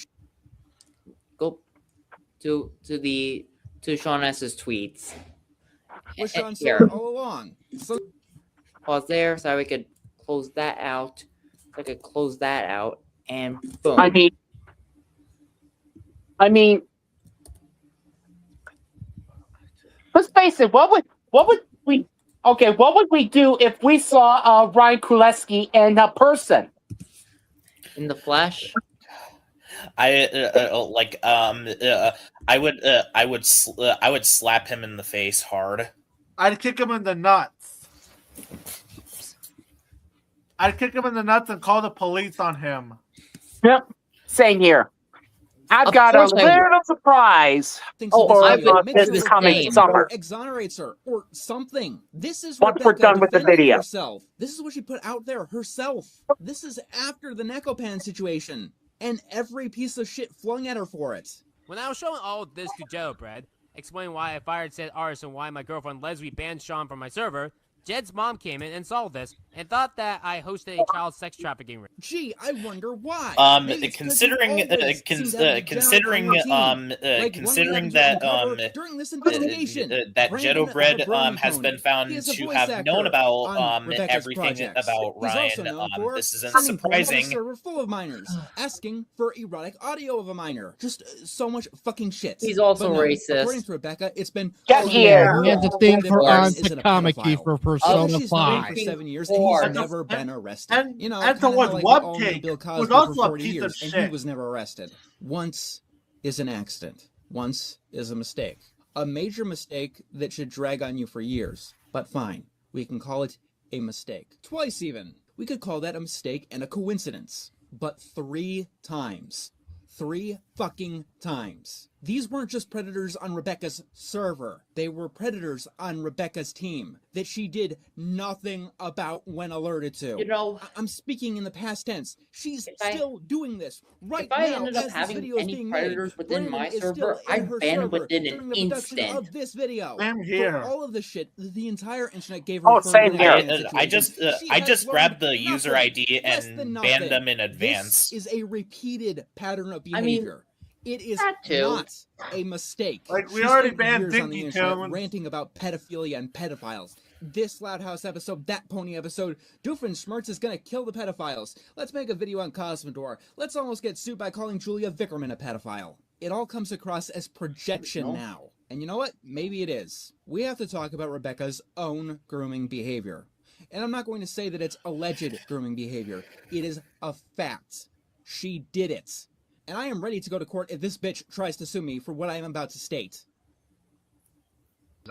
Go to Sean S's tweets. was Sean Here. Soar all along. So Pause there so we could close that out. So I could close that out, and boom. I mean, let's face it. What would we? Okay, what would we do if we saw Ryan Kulesky in person? In the flesh. I would slap him in the face hard. I'd kick him in the nuts. I'd kick him in the nuts and call the police on him. Yep, same here. I've Of got a course I would. little surprise. thinks that Oh, this video or makes this her is look coming bad summer. or exonerates her or something. This is Once we're Rebecca done with the defending video. herself. This is what she put out there herself. This is after the Nekopan situation and every piece of shit flung at her for it. When I was showing all of this to Jello Bread, explaining why I fired said artist and why my girlfriend Leslie banned Sean from my server, Jed's mom came in and saw this and thought that I hosted a child sex trafficking ring. Gee, I wonder why. Maybe it's 'cause Considering you always seem to have a general considering routine. Like one considering of the that undercover during this investigation, that Brandon Jetto Bread Abercrombie has Tony. been found He is a to voice have actor known about on Rebecca's everything projects. about He's also Ryan. known for This isn't sending porn on a surprising. server full of minors, asking for erotic audio of a minor. Just so much fucking shit. He's also But no, racist. According to Rebecca, it's been Get here. He has a thing for Lawrence isn't a Antakamaki pedophile. for Although Persona she's known 5. for 7 years, Four. and he's never been arrested. And, You know, and kinda so was how, like, we all knew Wubcake, Bill who's Cosby for also a 40 piece years, of and shit. he was never arrested. Once is an accident. Once is a mistake. A major mistake that should drag on you for years. But fine, we can call it a mistake. Twice even. We could call that a mistake and a coincidence. But 3 times. 3 fucking times. These weren't just predators on Rebecca's server. They were predators on Rebecca's team that she did nothing about when alerted to. You know, I'm speaking in the past tense. She's If I- still doing this right if I now ended as up this having video is any being predators made. within Brandon my is still server, in I'd her ban server within during an the production instant. of this video. Same here. For all of the shit that the entire internet gave her. Oh, for same the here. Nekopan I situation, just she I has just learned grabbed the user nothing. ID Less and than banned nothing. them in advance. This is a repeated pattern of I mean, behavior. It is that too. not a mistake. Like, we She already spent banned years on the Dinky internet Tones. ranting about pedophilia and pedophiles. This Loud House episode, that Pony episode, Doofenshmirtz is gonna kill the pedophiles. Let's make a video on Cosmodor. Let's almost get sued by calling Julia Vickerman a pedophile. It all comes across as projection No. now. And you know what? Maybe it is. We have to talk about Rebecca's own grooming behavior. And I'm not going to say that it's alleged grooming behavior. It is a fact. She did it. And I am ready to go to court if this bitch tries to sue me for what I am about to state.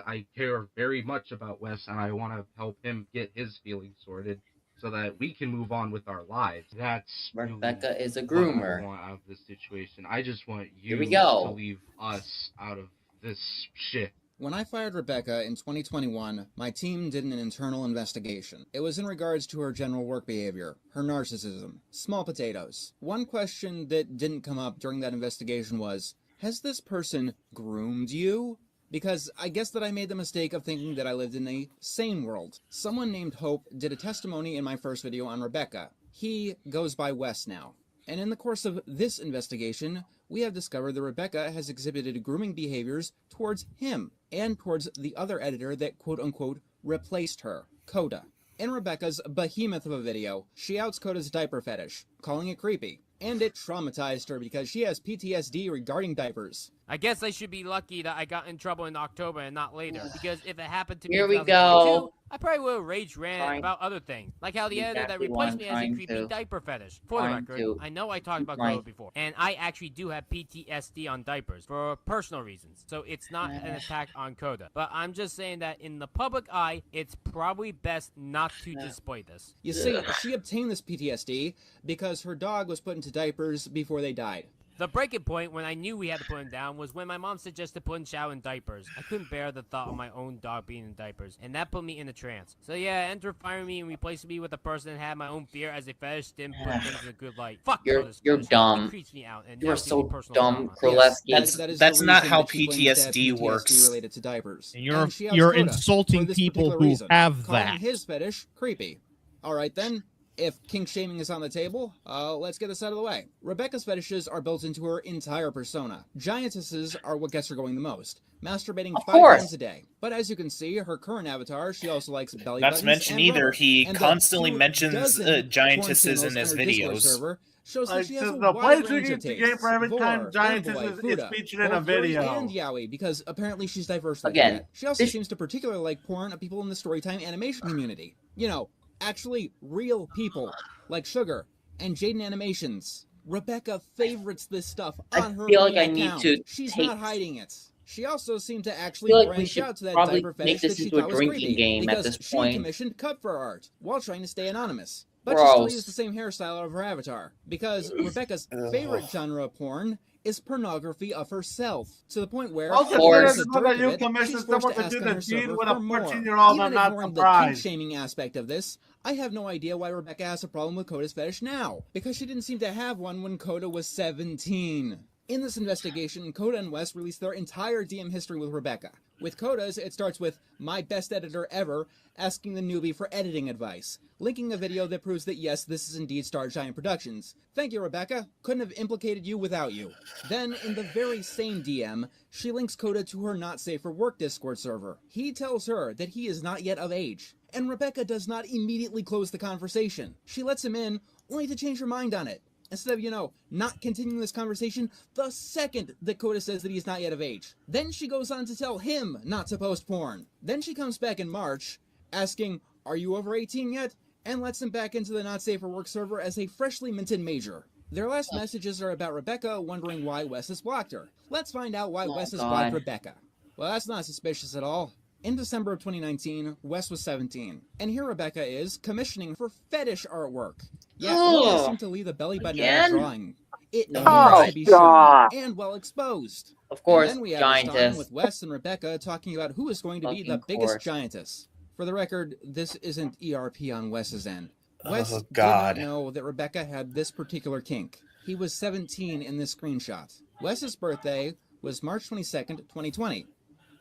I care very much about Wes, and I want to help him get his feelings sorted so that we can move on with our lives. That's Rebecca is a what I groomer. want out of this situation. I just want you Here we go. to leave us out of this shit. When I fired Rebecca in 2021, my team did an internal investigation. It was in regards to her general work behavior, her narcissism, small potatoes. One question that didn't come up during that investigation was, has this person groomed you? Because I guess that I made the mistake of thinking that I lived in a sane world. Someone named Hope did a testimony in my first video on Rebecca. He goes by Wes now. And in the course of this investigation, we have discovered that Rebecca has exhibited grooming behaviors towards him and towards the other editor that quote-unquote replaced her, Coda. In Rebecca's behemoth of a video, she outs Coda's diaper fetish, calling it creepy. and it traumatized her because she has PTSD regarding diapers. I guess I should be lucky that I got in trouble in October and not later, because if it happened to me Here in we 2022, go. I probably would have rage ran Trying- about other things, like how the editor that Exactly what replaced I'm me has a trying creepy to- diaper fetish. For the trying record, to- I know I talked about Right. Coda before, and I actually do have PTSD on diapers for personal reasons, so it's not an attack on Coda. But I'm just saying that in the public eye, it's probably best not to display this. You see, she obtained this PTSD because her dog was put into diapers before they died. The breaking point when I knew we had to put him down was when my mom suggested putting Chow in diapers. I couldn't bear the thought of my own dog being in diapers, and that put me in a trance. So yeah, enter firing me and replacing me with a person that had my own fear as a fetish didn't put things in a good light. Fuck You're Coda's you're fetish. It dumb. creeps me out, and You now are it's so giving personal dumb, trauma. Królewski. That is That's the not reason how that she claims to have PTSD works. related to diapers. And you're And she outs you're Coda insulting for this people particular who reason, have calling that. his fetish creepy. All right then. If kink shaming is on the table, let's get this out of the way. Rebecca's fetishes are built into her entire persona. Giantesses are what gets her going the most, masturbating Of 5 course. times a day. But as you can see, her current avatar, she also likes belly Not buttons to mention and either, rubber. he And the constantly 2 mentions dozen giantesses porn in his channels on her Discord videos. server shows that Like, she has a the wide play range drinking of the game tastes. for every time Vor, Giantess Fanboy, is Fuda, featured in a both Yuri video. and Yaoi, because apparently she's diverse like Again, that. She also this- seems to particularly like porn of people in the storytime animation community. You know, actually real people like Sugar and Jaden Animations. Rebecca favorites this stuff I on her feel like own I need account. to She's take- not hiding it. She also seemed to I actually feel like we branch should out to that probably diaper make fetish this that she into a thought was drinking creepy game at because this she point. commissioned cover art while trying to stay anonymous. But she Gross. still used the same hairstyle of her avatar because Rebecca's favorite genre of porn is pornography of herself, to the point where, Also, as consider a that dirk you of it, commissioned she's forced someone to ask do on the her deed server with a for more. 14-year-old. Even I'm not ignoring the surprised. kink-shaming aspect of this, I have no idea why Rebecca has a problem with Coda's fetish now, because she didn't seem to have one when Coda was 17. In this investigation, Coda and Wes released their entire DM history with Rebecca. With Coda's, it starts with "My best editor ever" asking the newbie for editing advice, linking a video that proves that yes, this is indeed Star Giant Productions. Thank you, Rebecca. Couldn't have implicated you without you. Then, in the very same DM, she links Coda to her Not Safe for Work Discord server. He tells her that he is not yet of age, and Rebecca does not immediately close the conversation. She lets him in, only to change her mind on it. Instead of, not continuing this conversation the second that Coda says that he's not yet of age. Then she goes on to tell him not to post porn. Then she comes back in March, asking, "Are you over 18 yet?" and lets him back into the Not Safe for Work server as a freshly minted major. Their last messages are about Rebecca wondering why Wes has blocked her. Let's find out why Wes has blocked God. Rebecca. Well, that's not suspicious at all. In December of 2019, Wes was 17, and here Rebecca is commissioning for fetish artwork. Yeah, Ugh. he asked him to leave the belly button out of Again? the drawing. It No. needs Oh, to be God. shown and well exposed. Of course, And then we have this time giantess. with Wes and Rebecca talking about who is going to be the Fucking biggest course. giantess. For the record, this isn't ERP on Wes's end. Oh, Wes did God. not know that Rebecca had this particular kink. He was 17 in this screenshot. Wes's birthday was March 22nd, 2020.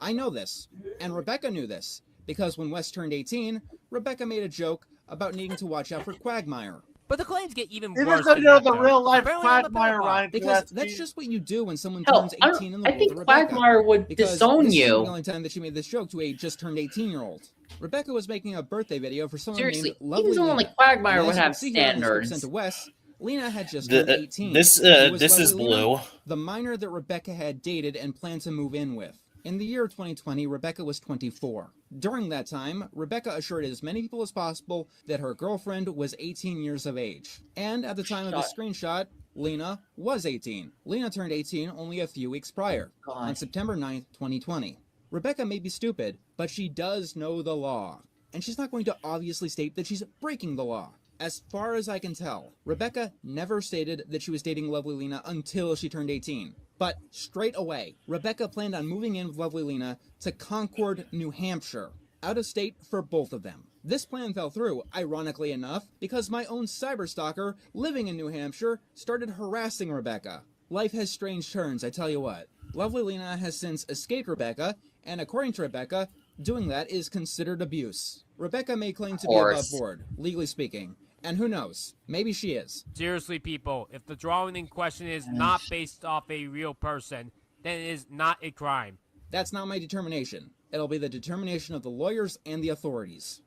I know this, and Rebecca knew this, because when Wes turned 18, Rebecca made a joke about needing to watch out for Quagmire. But the claims get even Even worse though than you're that, the though. real-life Apparently I'm a Quagmire, pedophile. Ryan. Because Królewski. that's just what you do when someone Hell, turns I 18 in the I world think of Rebecca. Quagmire would Because disown this is the you. only time that she made this joke to a just turned 18-year-old. Rebecca was making a birthday video for someone Seriously, named Lovely even someone Lena. like Quagmire And would as you have can see here on this script standards. sent to Wes, Lena had just The- turned 18. this Who was this is Lovely Lena? blue. The minor that Rebecca had dated and planned to move in with. In the year 2020, Rebecca was 24. During that time, Rebecca assured as many people as possible that her girlfriend was 18 years of age. And at the time of the screenshot, Lena was 18. Lena turned 18 only a few weeks prior, on September 9th, 2020. Rebecca may be stupid, but she does know the law. And she's not going to obviously state that she's breaking the law. As far as I can tell, Rebecca never stated that she was dating Lovely Lena until she turned 18. But straight away, Rebecca planned on moving in with Lovely Lena to Concord, New Hampshire, out of state for both of them. This plan fell through, ironically enough, because my own cyberstalker living in New Hampshire started harassing Rebecca. Life has strange turns, I tell you what. Lovely Lena has since escaped Rebecca, and according to Rebecca, doing that is considered abuse. Rebecca may claim to be above board, legally speaking. And who knows? Maybe she is. Seriously, people, if the drawing in question is not based off a real person, then it is not a crime. That's not my determination. It'll be the determination of the lawyers and the authorities.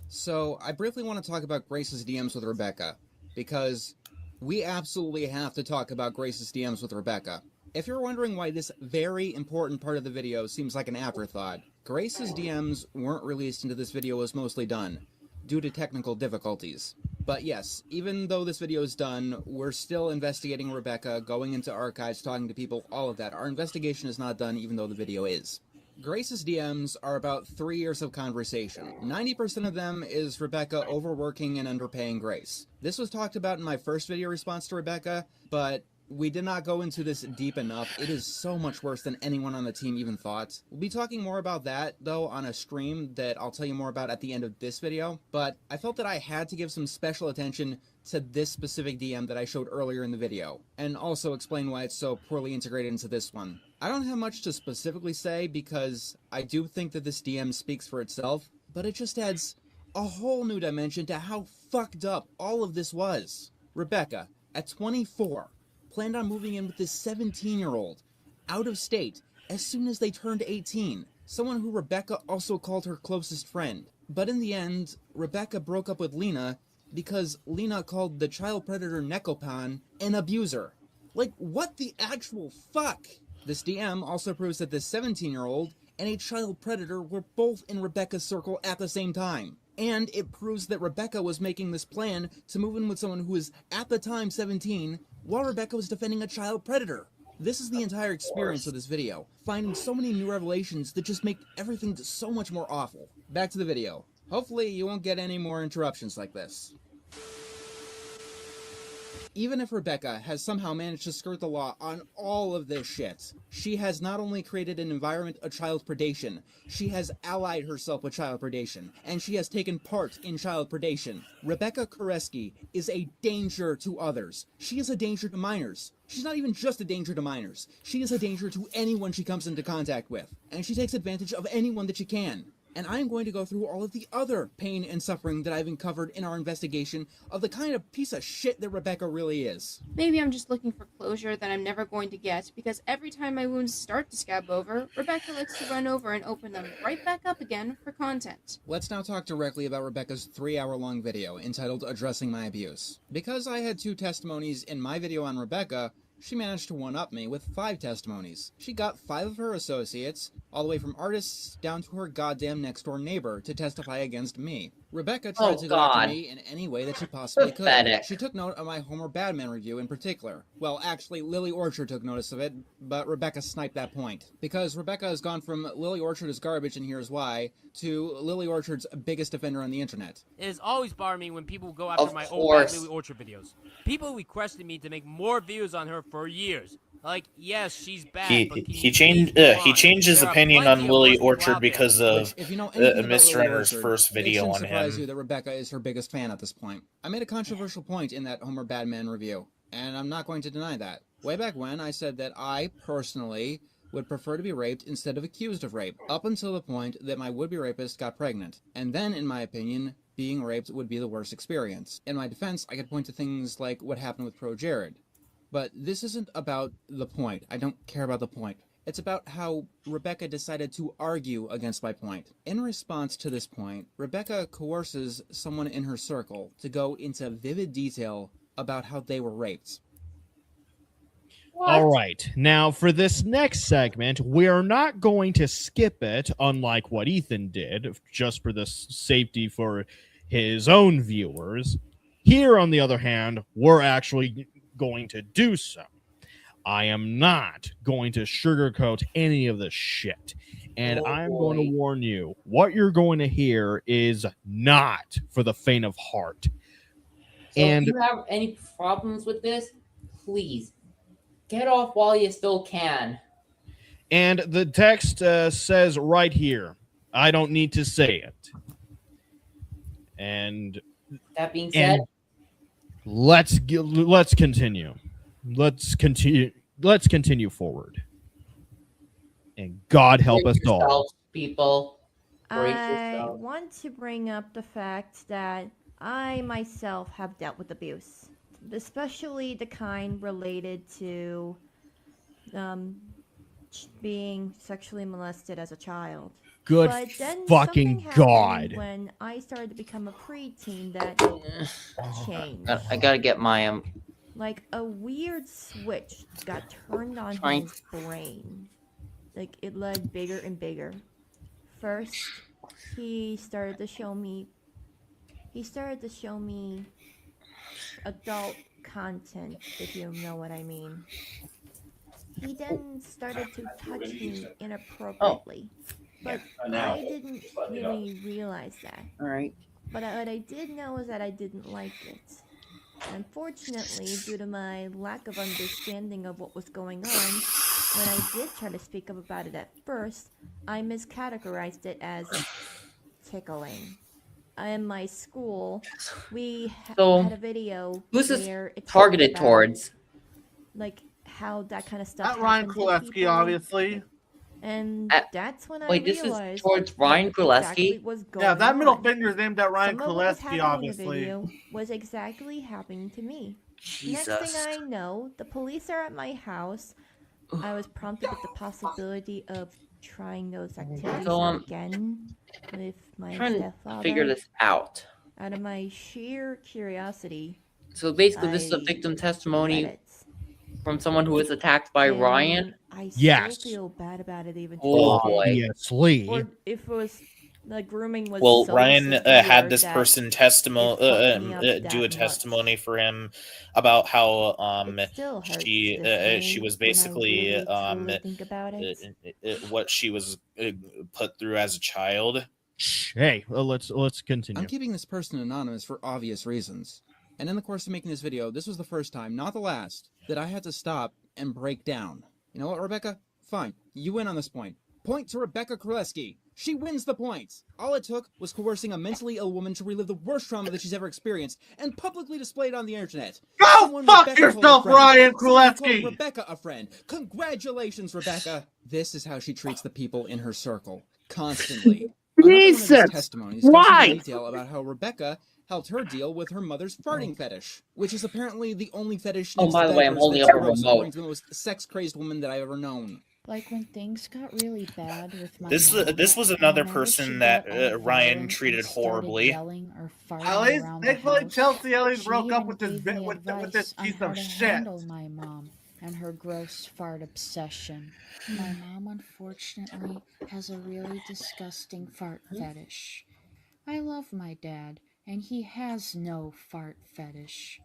So, I briefly want to talk about Grace's DMs with Rebecca. because we absolutely have to talk about Grace's DMs with Rebecca. If you're wondering why this very important part of the video seems like an afterthought, Grace's DMs weren't released until this video was mostly done, due to technical difficulties. But yes, even though this video is done, we're still investigating Rebecca, going into archives, talking to people, all of that. Our investigation is not done even though the video is. Grace's DMs are about 3 years of conversation. 90% of them is Rebecca overworking and underpaying Grace. This was talked about in my first video response to Rebecca, but we did not go into this deep enough. It is so much worse than anyone on the team even thought. We'll be talking more about that, though, on a stream that I'll tell you more about at the end of this video, but I felt that I had to give some special attention to this specific DM that I showed earlier in the video, and also explain why it's so poorly integrated into this one. I don't have much to specifically say because I do think that this DM speaks for itself, but it just adds a whole new dimension to how fucked up all of this was. Rebecca, at 24, planned on moving in with this 17-year-old, out of state, as soon as they turned 18, someone who Rebecca also called her closest friend. But in the end, Rebecca broke up with Lena because Lena called the child predator Nekopan an abuser. Like, what the actual fuck? This DM also proves that this 17-year-old and a child predator were both in Rebecca's circle at the same time. And it proves that Rebecca was making this plan to move in with someone who was, at the time, 17, while Rebecca was defending a child predator. This is the entire experience of this video, finding so many new revelations that just make everything so much more awful. Back to the video. Hopefully you won't get any more interruptions like this. Even if Rebecca has somehow managed to skirt the law on all of this shit, she has not only created an environment of child predation, she has allied herself with child predation, and she has taken part in child predation. Rebecca Kureski is a danger to others. She is a danger to minors. She's not even just a danger to minors. She is a danger to anyone she comes into contact with, and she takes advantage of anyone that she can. And I'm going to go through all of the other pain and suffering that I've uncovered in our investigation of the kind of piece of shit that Rebecca really is. Maybe I'm just looking for closure that I'm never going to get, because every time my wounds start to scab over, Rebecca likes to run over and open them right back up again for content. Let's now talk directly about Rebecca's 3-hour-long video entitled Addressing My Abuse. Because I had 2 testimonies in my video on Rebecca, she managed to one-up me with 5 testimonies. She got 5 of her associates, all the way from artists down to her goddamn next-door neighbor, to testify against me. Rebecca tried to go after me in any way that she possibly could. She took note of my Homer Badman review in particular. Well, actually, Lily Orchard took notice of it, but Rebecca sniped that point. Because Rebecca has gone from Lily Orchard is garbage and here's why, to Lily Orchard's biggest defender on the internet. It has always bothered me when people go after my old Lily Orchard videos. People requested me to make more videos on her for years. Like, yes, she's bad. He changed his opinion on Lily Orchard because of Mr. Renner's first video on him. It shouldn't surprise you that Rebecca is her biggest fan at this point. I made a controversial point in that Homer Badman review, and I'm not going to deny that. Way back when, I said that I, personally, would prefer to be raped instead of accused of rape, up until the point that my would-be rapist got pregnant. And then, in my opinion, being raped would be the worst experience. In my defense, I could point to things like what happened with Pro Jared. But this isn't about the point. I don't care about the point. It's about how Rebecca decided to argue against my point. In response to this point, Rebecca coerces someone in her circle to go into vivid detail about how they were raped. All right. Now, for this next segment, we're not going to skip it, unlike what Ethan did, just for the safety for his own viewers. Here, on the other hand, we're actually going to do so. I am not going to sugarcoat any of this shit. And I'm going to warn you, what you're going to hear is not for the faint of heart. So if you have any problems with this, please get off while you still can. And the text says right here, I don't need to say it. And that being said, let's continue. Let's continue forward. And God help us all. People. I want to bring up the fact that I myself have dealt with abuse, especially the kind related to being sexually molested as a child. Good but then fucking something God. happened when I started to become a preteen that changed. I gotta get my Like a weird switch got turned on Trying- in his brain. Like it led bigger and bigger. First, he started to show me adult content, if you know what I mean. He then started to touch me inappropriately. But I didn't really realize that. Alright. But what I did know is that I didn't like it. Unfortunately, due to my lack of understanding of what was going on, when I did try to speak up about it at first, I miscategorized it as tickling. In my school, we So, had a video who's this where it talked targeted about, towards? like how that kind of stuff. Not Ryan happened to Kulesky, people. obviously. And that's when Wait, I this is realized towards what Ryan exactly Kulesky? was going Yeah, that middle on. finger is aimed at Ryan Some of what was Kulesky, happening in the obviously. video was exactly happening to me. Next Jesus. thing I know, the police are at my house. I was prompted with the possibility of trying those activities So, again with my trying to stepfather. figure this out. Out of my sheer curiosity. So basically, this is a I victim read testimony it. from someone who was attacked by And Ryan. I still Yes. feel bad about it even Oh, today. boy. Obviously. Or if it was the grooming was Well, so Ryan severe had this that person it fucked me up do a that much. testimony for him about how It still hurts she this she way was when I basically really, truly think about it. what she was put through as a child. Hey, let's continue. I'm keeping this person anonymous for obvious reasons. And in the course of making this video, this was the first time, not the last, that I had to stop and break down. You know what, Rebecca? Fine. You win on this point. Point to Rebecca Królewski. She wins the point. All it took was coercing a mentally ill woman to relive the worst trauma that she's ever experienced and publicly display it on the internet. Go Someone fuck Rebecca called a yourself, friend. Ryan Someone called Królewski. Rebecca a friend. Congratulations, Rebecca. This is how she treats the people in her circle. Constantly. Jesus! Testimonies Why? goes into detail about how Rebecca helped her deal with her mother's farting fetish, which is apparently the only fetish. Oh, next by to the way, I'm diapers holding that's up a gross, remote. according to the most sex-crazed woman that I've ever known. Like when things got really bad with my This mom, this was another whenever she person got that all Ryan violent treated and started horribly. yelling or farting At least, around the thankfully, house, Chelsea Elliott she broke up even with this gave bit me with this advice on piece how of to shit. handle my mom and her gross fart obsession. My mom, unfortunately, has a really disgusting fart fetish. I love my dad, and he has no fart fetish.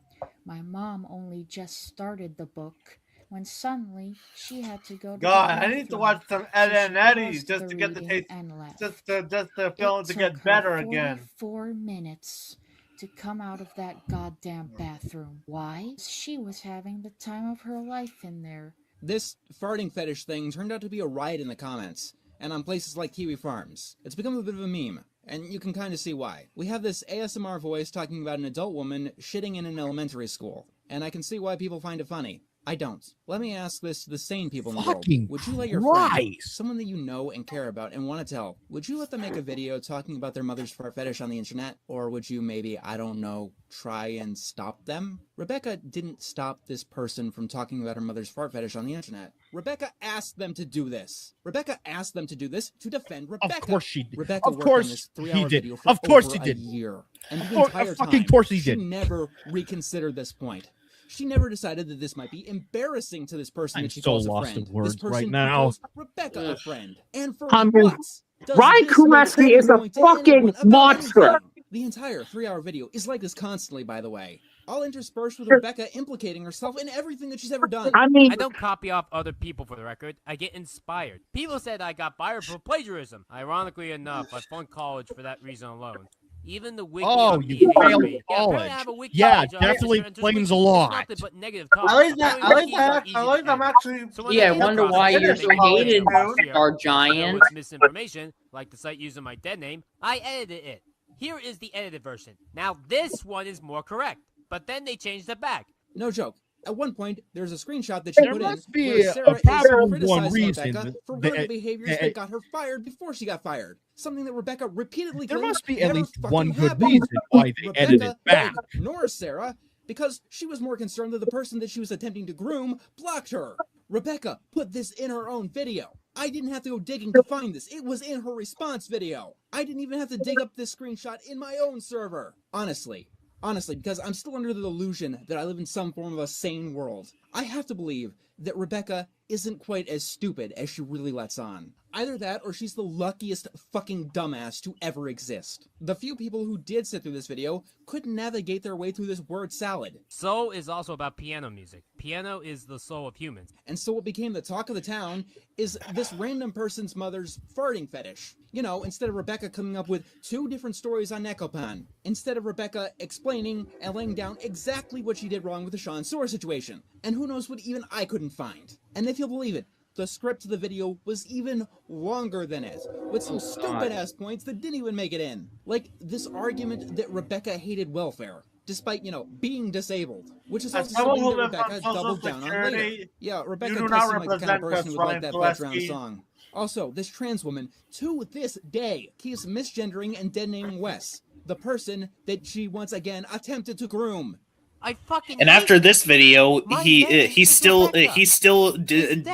My mom only just started the book when suddenly she had to go to God, the I need to bathroom, watch some so Ed she and Eddie's paused just to get the reading taste, and left. just to feel it to It get took better her again. 44 minutes to come out of that goddamn bathroom. Why? She was having the time of her life in there. This farting fetish thing turned out to be a riot in the comments, and on places like Kiwi Farms. It's become a bit of a meme, and you can kind of see why. We have this ASMR voice talking about an adult woman shitting in an elementary school, and I can see why people find it funny. I don't. Let me ask this to the sane people in the world. Fucking Would you let your friend, Christ. someone that you know and care about and want to tell, would you let them make a video talking about their mother's fart fetish on the internet? Or would you maybe, I don't know, try and stop them? Rebecca didn't stop this person from talking about her mother's fart fetish on the internet. Rebecca asked them to do this. Rebecca asked them to do this to defend Rebecca. Of course she did. Rebecca Of worked on course this he 3-hour did. video for Of course over he did. a year. And Of the course- entire of fucking time, course he she did. never reconsidered this point. She never decided that this might be embarrassing to this person I'm that she so calls a lost friend. in words This person right who now. calls Rebecca a friend. And for I mean, what? Does Ryan this make Kulesky is a anyone to fucking anyone about monster. anything? The entire 3-hour video is like this constantly, by the way. All interspersed with Rebecca implicating herself in everything that she's ever done. I don't copy off other people for the record. I get inspired. People said I got fired for plagiarism. Ironically enough, I flunked college for that reason alone. Even the wiki Oh, on you me failed yeah, college. apparently I have a wiki Yeah, page on definitely Instagram, explains Twitter, a it's lot. nothing but negative At comments. least, at Apparently least, wikis are easy at to least I'm edit. actually. So when Yeah, I came wonder across why it, you're they so made hated, it last year, Star filled Giant. with misinformation, like the site using my dead name, I edited it. Here is the edited version. Now this one is more correct, but then they changed it back. No joke. At one point, there's a screenshot that she There put must in be where a Sarah is probable criticizing reason Rebecca for one that- of the behaviors that got her fired before she got fired. Something that Rebecca repeatedly There claimed must be at never least fucking one good happened. reason why they Rebecca edited it back. nor Sarah, because she was more concerned that the person that she was attempting to groom blocked her. Rebecca put this in her own video. I didn't have to go digging to find this. It was in her response video. I didn't even have to dig up this screenshot in my own server. Honestly, because I'm still under the delusion that I live in some form of a sane world. I have to believe that Rebecca isn't quite as stupid as she really lets on. Either that, or she's the luckiest fucking dumbass to ever exist. The few people who did sit through this video couldn't navigate their way through this word salad. Soul is also about piano music. Piano is the soul of humans. And so what became the talk of the town is this random person's mother's farting fetish. You know, instead of Rebecca coming up with 2 different stories on Nekopan. Instead of Rebecca explaining and laying down exactly what she did wrong with the Sean Soar situation. And who knows what even I couldn't find. And if you'll believe it, the script of the video was even longer than it, with some stupid-ass points that didn't even make it in. Like this argument that Rebecca hated welfare, despite, you know, being disabled, which is also something that Rebecca doubled down on later. Yeah, Rebecca does seem like the kind of person who would like that background song. Also, this trans woman, to this day, keeps misgendering and dead-naming Wes, the person that she once again attempted to groom. I fucking And after this video, he's still dead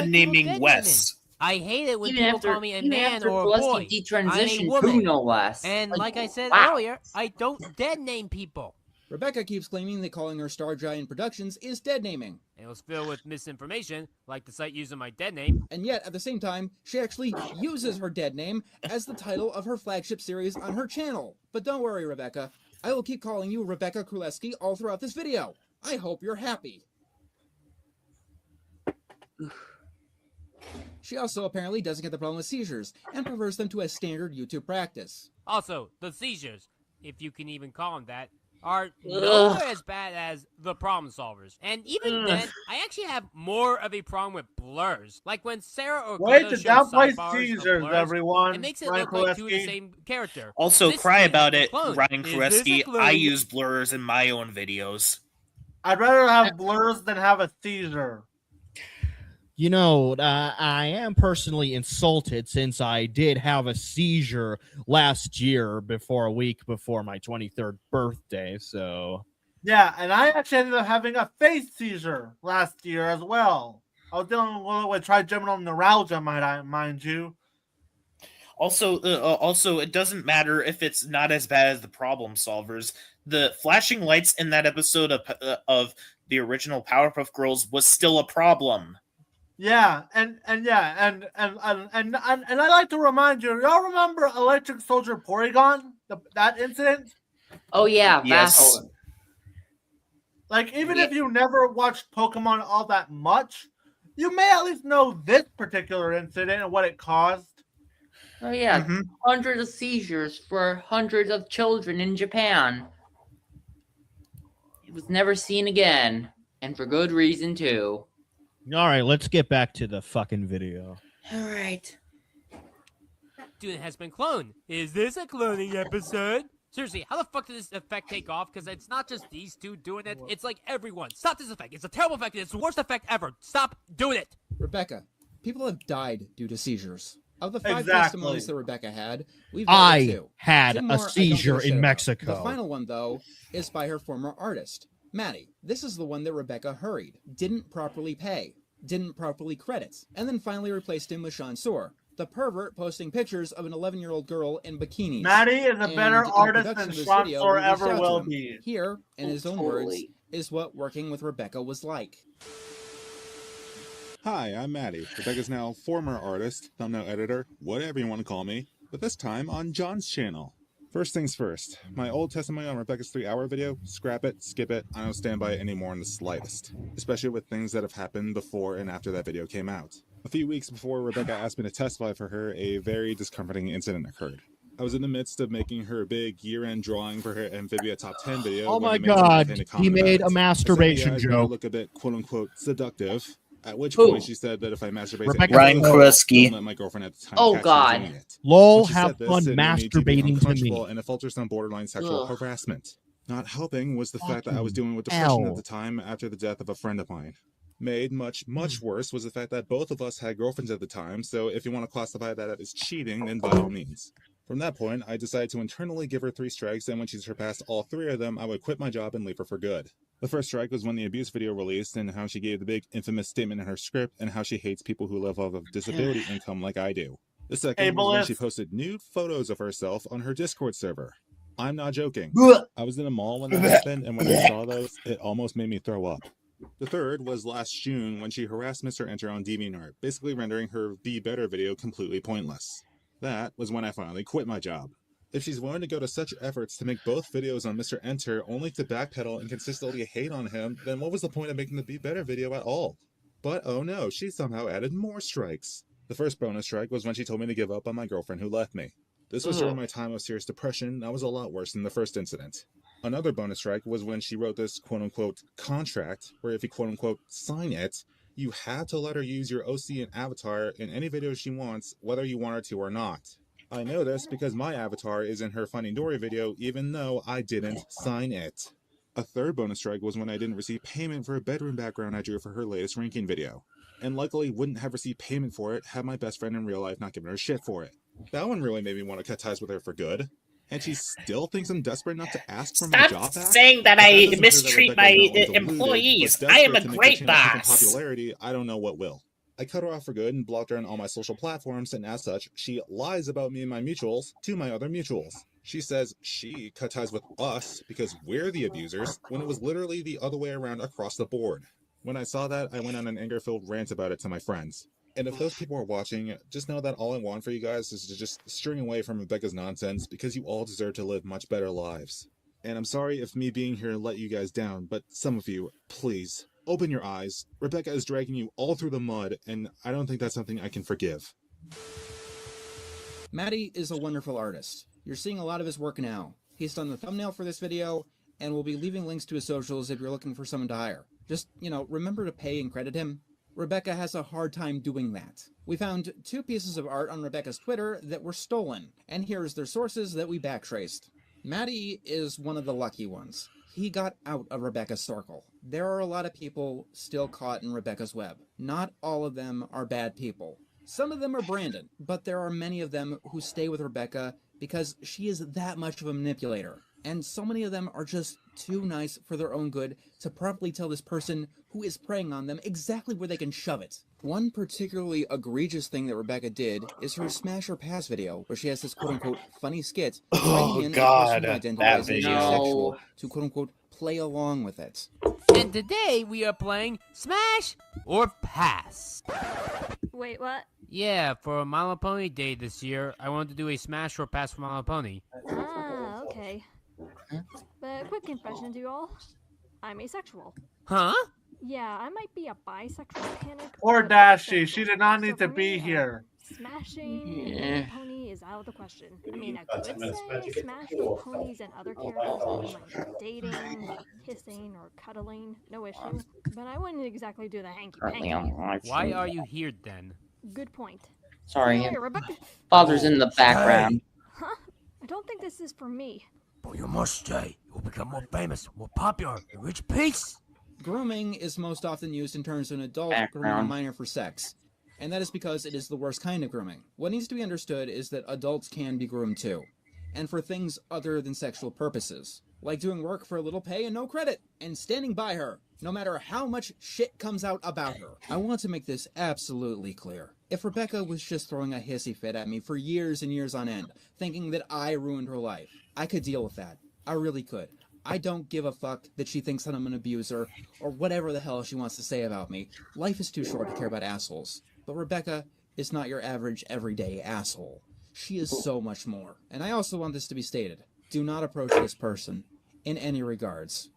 naming Wes. I hate it when Even people after- call me a even man after or a Pulaski boy. detransitioned I'm a woman. who no less. And Like, like I said wow. earlier, I don't dead name people. Rebecca keeps claiming that calling her Star Giant Productions is dead naming. It was filled with misinformation, like the site using my dead name. And yet, at the same time, she actually uses her dead name as the title of her flagship series on her channel. But don't worry, Rebecca. I will keep calling you Rebecca Królewski all throughout this video. I hope you're happy. She also apparently doesn't get the problem with seizures, and prefers them to a standard YouTube practice. Also, the seizures, if you can even call them that, are nowhere as bad as the problem solvers. And even then, I actually have more of a problem with blurs. Like when Sarah or Way Kodo to show downplay sidebars of seizures, blurs, everyone. it makes it Ryan look like two of the Królewski. same character. Also, This cry is about a it, clone. Ryan Is this a Koreski. clone? I use blurs in my own videos. I'd rather have blurs than have a seizure. You know, I am personally insulted since I did have a seizure last year a week before my 23rd birthday, so... Yeah, and I actually ended up having a face seizure last year as well. I was dealing with trigeminal neuralgia, mind you. Also, it doesn't matter if it's not as bad as the problem solvers. The flashing lights in that episode of the original Powerpuff Girls was still a problem. Yeah, and I like to remind you, y'all remember Electric Soldier Porygon? That incident? Oh yeah, Yes. Vassal. Like, even if you never watched Pokemon all that much, you may at least know this particular incident and what it caused. Oh yeah, hundreds of seizures for hundreds of children in Japan. It was never seen again, and for good reason too. All right, let's get back to the fucking video. All right. Student has been cloned. Is this a cloning episode? Seriously, how the fuck did this effect take off? Because it's not just these two doing it. It's like everyone. Stop this effect. It's a terrible effect. It's the worst effect ever. Stop doing it. Rebecca, people have died due to seizures. Of the 5 Exactly. testimonies that Rebecca had, we've got 2. had 2 a more I don't seizure give a shit in about. Mexico. The final one, though, is by her former artist, Maddie. This is the one that Rebecca hurried, didn't properly pay, didn't properly credit, and then finally replaced him with Sean Soar, the pervert posting pictures of an 11-year-old girl in bikinis. Maddie is a And better in artist production than of this Sean video, Soar we reached ever out to will him. be. Here, in his own words, is what working with Rebecca was like. Hi, I'm Maddie, Rebecca's now former artist, thumbnail editor, whatever you want to call me, but this time on John's channel. First things first, my old testimony on Rebecca's 3-hour video, scrap it, skip it, I don't stand by it anymore in the slightest, especially with things that have happened before and after that video came out. A few weeks before Rebecca asked me to testify for her, a very discomforting incident occurred. I was in the midst of making her big year-end drawing for her Amphibia Top 10 video. Oh when my I made some God, offhanded he comment made about a it. masturbation I said the eyes joke. look a bit quote-unquote seductive. At which Who? point she said that if I masturbate, Rebecca to Ryan anyone, Królewski. don't let my girlfriend at the time Oh, catch me God. doing it. Lol, When she have said this, fun it made me deeply masturbating to uncomfortable, me. and it felt some borderline sexual Ugh. harassment. Not helping was the fact that I was Fucking dealing with depression hell. at the time after the death of a friend of mine. Made much worse was the fact that both of us had girlfriends at the time, so if you want to classify that as cheating, then by all means. From that point, I decided to internally give her 3 strikes, and when she surpassed all 3 of them, I would quit my job and leave her for good. The first strike was when the abuse video released and how she gave the big infamous statement in her script and how she hates people who live off of disability income like I do. The second was when she posted nude photos of herself on her Discord server. I'm not joking. I was in a mall when that happened, and when I saw those, it almost made me throw up. The third was last June when she harassed Mr. Enter on DeviantArt, basically rendering her Be Better video completely pointless. That was when I finally quit my job. If she's willing to go to such efforts to make both videos on Mr. Enter only to backpedal and consistently hate on him, then what was the point of making the Be Better video at all? But oh no, she somehow added more strikes. The first bonus strike was when she told me to give up on my girlfriend who left me. This was during my time of serious depression. That was a lot worse than the first incident. Another bonus strike was when she wrote this quote-unquote contract, where if you quote-unquote sign it, you have to let her use your OC and avatar in any video she wants, whether you want her to or not. I know this because my avatar is in her Finding Dory video, even though I didn't sign it. A third bonus strike was when I didn't receive payment for a bedroom background I drew for her latest ranking video. And luckily wouldn't have received payment for it had my best friend in real life not given her shit for it. That one really made me want to cut ties with her for good. And she still thinks I'm desperate not to ask for my job back? saying that I If mistreat doesn't prove my that Rebecca is not deluded, employees. but I am a desperate to make great the changes in boss. Popularity, I don't know what will. I cut her off for good and blocked her on all my social platforms, and as such, she lies about me and my mutuals to my other mutuals. She says she cut ties with us because we're the abusers, when it was literally the other way around across the board. When I saw that, I went on an anger-filled rant about it to my friends. And if those people are watching, just know that all I want for you guys is to just string away from Rebecca's nonsense because you all deserve to live much better lives. And I'm sorry if me being here let you guys down, but some of you, please, open your eyes. Rebecca is dragging you all through the mud, and I don't think that's something I can forgive. Maddie is a wonderful artist. You're seeing a lot of his work now. He's done the thumbnail for this video, and we'll be leaving links to his socials if you're looking for someone to hire. Just, remember to pay and credit him. Rebecca has a hard time doing that. We found 2 pieces of art on Rebecca's Twitter that were stolen, and here's their sources that we backtraced. Maddie is one of the lucky ones. He got out of Rebecca's circle. There are a lot of people still caught in Rebecca's web. Not all of them are bad people. Some of them are Brandon, but there are many of them who stay with Rebecca because she is that much of a manipulator. And so many of them are just too nice for their own good to properly tell this person who is preying on them exactly where they can shove it. One particularly egregious thing that Rebecca did is her Smash or Pass video, where she has this quote-unquote funny skit bringing in a person who identifies as asexual to quote-unquote play along with it. And today we are playing Smash or Pass. Wait, what? Yeah, for My Little Pony Day this year, I wanted to do a Smash or Pass for My Little Pony. Ah, okay. But quick confession to you all, I'm asexual. Huh? Yeah, I might be a bisexual panic. Poor Dashi, she did not need to be here. Smashing a pony is out of the question. I mean, I could say smash with ponies and other characters, like dating, kissing, or cuddling, no issue. But I wouldn't exactly do the hanky-panky. Why are you here then? Good point. Sorry, Hey, Rebecca. father's in the background. Huh? I don't think this is for me. But you must stay. You'll become more famous, more popular, and rich peace. Grooming is most often used in terms of an adult grooming a minor for sex. And that is because it is the worst kind of grooming. What needs to be understood is that adults can be groomed too. And for things other than sexual purposes. Like doing work for a little pay and no credit, and standing by her, no matter how much shit comes out about her. I want to make this absolutely clear. If Rebecca was just throwing a hissy fit at me for years and years on end, thinking that I ruined her life, I could deal with that. I really could. I don't give a fuck that she thinks that I'm an abuser, or whatever the hell she wants to say about me. Life is too short to care about assholes. But Rebecca is not your average, everyday asshole. She is so much more. And I also want this to be stated. Do not approach this person in any regards.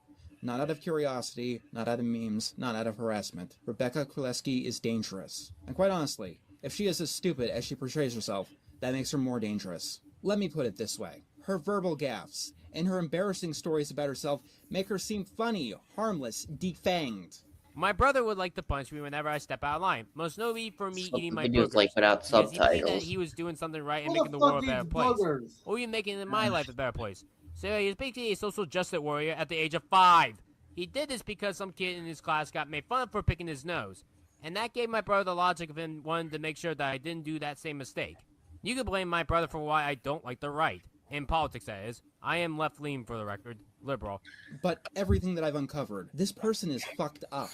Not out of curiosity, not out of memes, not out of harassment. Rebecca Królewski is dangerous. And quite honestly, if she is as stupid as she portrays herself, that makes her more dangerous. Let me put it this way. Her verbal gaffes and her embarrassing stories about herself make her seem funny, harmless, defanged. My brother would like to punch me whenever I step out of line. Most notably for me eating my videos burgers. like without Because he believed that subtitles. he was doing something right and Who making the the world fuck a better eats place. burgers? Or even making my life a better place. So he was basically a social justice warrior at the age of 5. He did this because some kid in his class got made fun of for picking his nose. And that gave my brother the logic of him wanting to make sure that I didn't do that same mistake. You could blame my brother for why I don't like the right. In politics, that is. I am left-leaning, for the record. liberal. But everything that I've uncovered, this person is fucked up.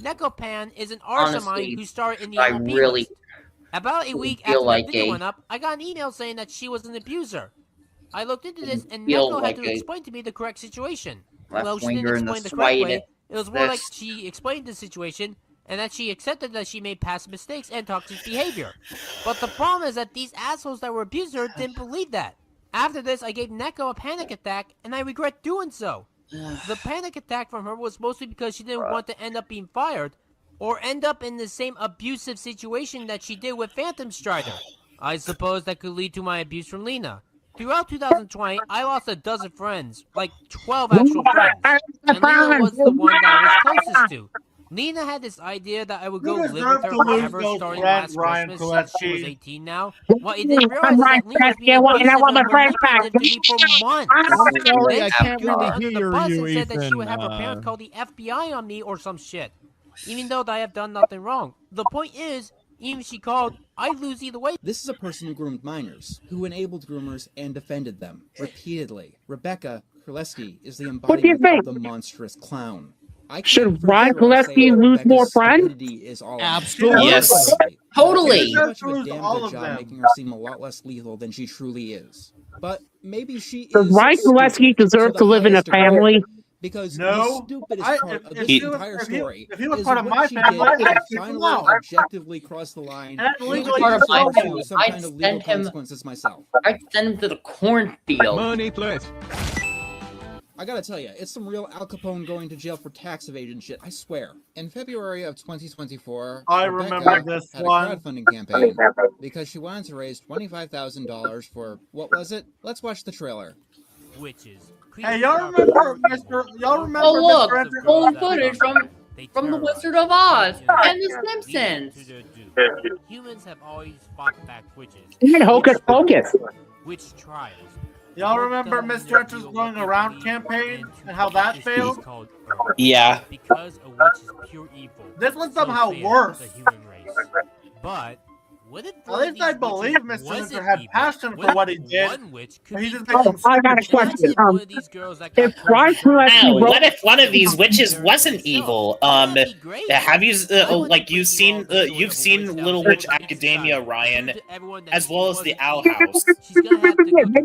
Nekopan is an artist of mine Honestly, who started in the I MLP really list. About a week feel after like the video a- went up, I got an email saying that she was an abuser. I looked into this, and feel Neko like had to a explain to me the correct situation. Well, she left-winger didn't in the explain the correct way. slightest. It was more like This- she explained the situation, and that she accepted that she made past mistakes and toxic behavior. But the problem is that these assholes that were abused her didn't believe that. After this, I gave Neko a panic attack, and I regret doing so. The panic attack from her was mostly because she didn't want to end up being fired, or end up in the same abusive situation that she did with Phantom Strider. I suppose that could lead to my abuse from Lena. Throughout 2020, I lost a dozen friends, like 12 actual friends, and Lena was the one that I was closest to. Lena had this idea that I would go You live deserve with her to lose forever those starting friends, last Ryan Christmas. She was Koleski. 18 now. What he didn't realize is that Lena was being abusive and manipulative to me for months. I'm sorry, I Then she can't threw me really under the hear bus you, and said that she would have her Ethan. parents call the FBI on me or some shit. Even though I have done nothing wrong. The point is, even if she called, I'd lose either way. This is a person who groomed minors, who enabled groomers and defended them repeatedly. Rebecca Kraleski is the What do you embodiment of think? the monstrous clown. I Should can't for Ryan sure say Koleski that lose Rebecca's more friends? stupidity is all Absolutely. Yes. Totally. She does much of a Lose damn all good of job them. making her seem a lot less lethal than she truly is. But maybe she Does is Ryan stupid Koleski deserve the to live in a highest degree. family? Because No. the stupidest part of this he- entire if he- story if he was is part of what my she family, did I'd to kick him finally out. objectively cross the line. And I'd and legally to part of my pursue family. some I'd kind of legal send him- consequences myself. I'd send him to the cornfield. Money, please. I gotta tell you, it's some real Al Capone going to jail for tax evasion shit, I swear. In February of 2024, I Rebecca remember this had one. a crowdfunding campaign because she wanted to raise $25,000 for, what was it? Let's watch the trailer. Witches. Hey, y'all remember Mr. Y'all remember Oh look, Mr. Enter- old footage from the Wizard of Oz and the Simpsons. Humans have always fought back witches. And Hocus Pocus. Witch trials. Y'all remember Mr. Enter's going around campaign and how that failed? Called Yeah. because a witch is pure evil. This was so somehow fair worse. to the human race. But what if At least I believe Mr. Enter had passion for what he did. One witch could But he be just good? made some I got a stupid question. shit. One of these girls that got If Ryan Wow, Koleski what wrote, if one of these witches wasn't evil? Have you like you've seen Little Witch Academia, Ryan, as well as the Owl House? She's gonna have to go to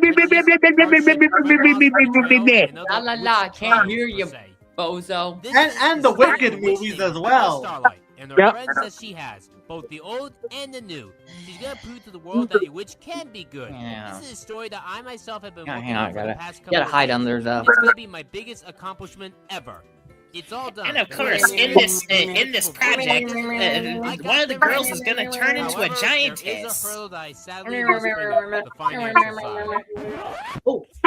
princess, La la la, can't hear you, bozo. And the Wicked movies as well. Starlight, and the Yep. friends that she has, both the old and the new. She's gonna prove to the world that a witch can be good. Yeah. This is a story that I myself have been Yeah, working hang on, on for the gotta- past couple gotta of hide years. under the- It's gonna be my biggest accomplishment ever. It's all done. And of course, in this project, one of the girls is gonna turn into a However, giantess. there is a hurdle that I sadly must bring up, the financial side.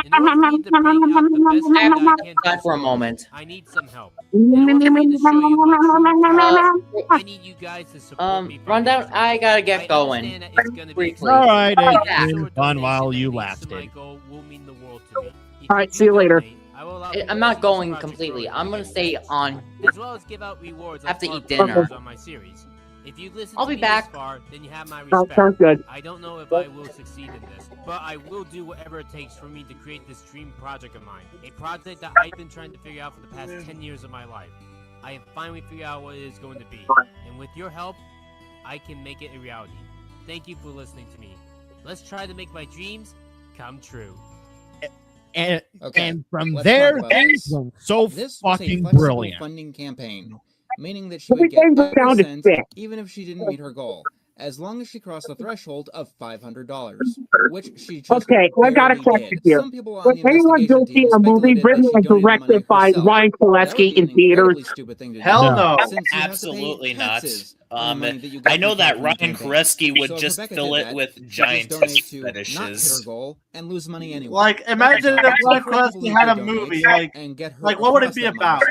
In order for me to bring out the best I have that I can time for a moment. I need some help. In order for me to show you my true power, I need you guys to support me. Rundown. I gotta get going. understand that it's gonna be Briefly. All right, Yeah. it's been fun while you My lasted. goal will mean the world to me. If All right, you see you later. donate, I will allow I'm not people to going see this completely. project I'm gonna stay on. as well as give out rewards. Have to like eat far dinner. on my series. If you listen I'll to be me back. this far, then you have my Oh, respect. sounds good. I don't know if I will succeed in this, but I will do whatever it takes for me to create this dream project of mine. A project that I've been trying to figure out for the past 10 years of my life. I have finally figured out what it is going to be. And with your help, I can make it a reality. Thank you for listening to me. Let's try to make my dreams come true. And, Okay, and from let's there, talk about things this. went so This was a fucking flexible brilliant. funding campaign, meaning that she would get Everything down to 5% six. even if she didn't meet her goal, as long as she crossed the threshold of $500, which she just Okay, I got a barely question did. here. Some people on Was the anyone investigation guilty team of a movie speculated that written she and donated money directed by herself. Ryan That would Koleski be in an theaters? incredibly stupid thing to do. Hell no. Since you have to pay Absolutely not. taxes on the money that you get I know from that the Ryan campaign. Koreski would So if just Rebecca fill did it that, with she'd just giantess donate to not hit fetishes. her goal and lose money anyway. Like, imagine if Ryan Koleski had a movie, like what would it be about?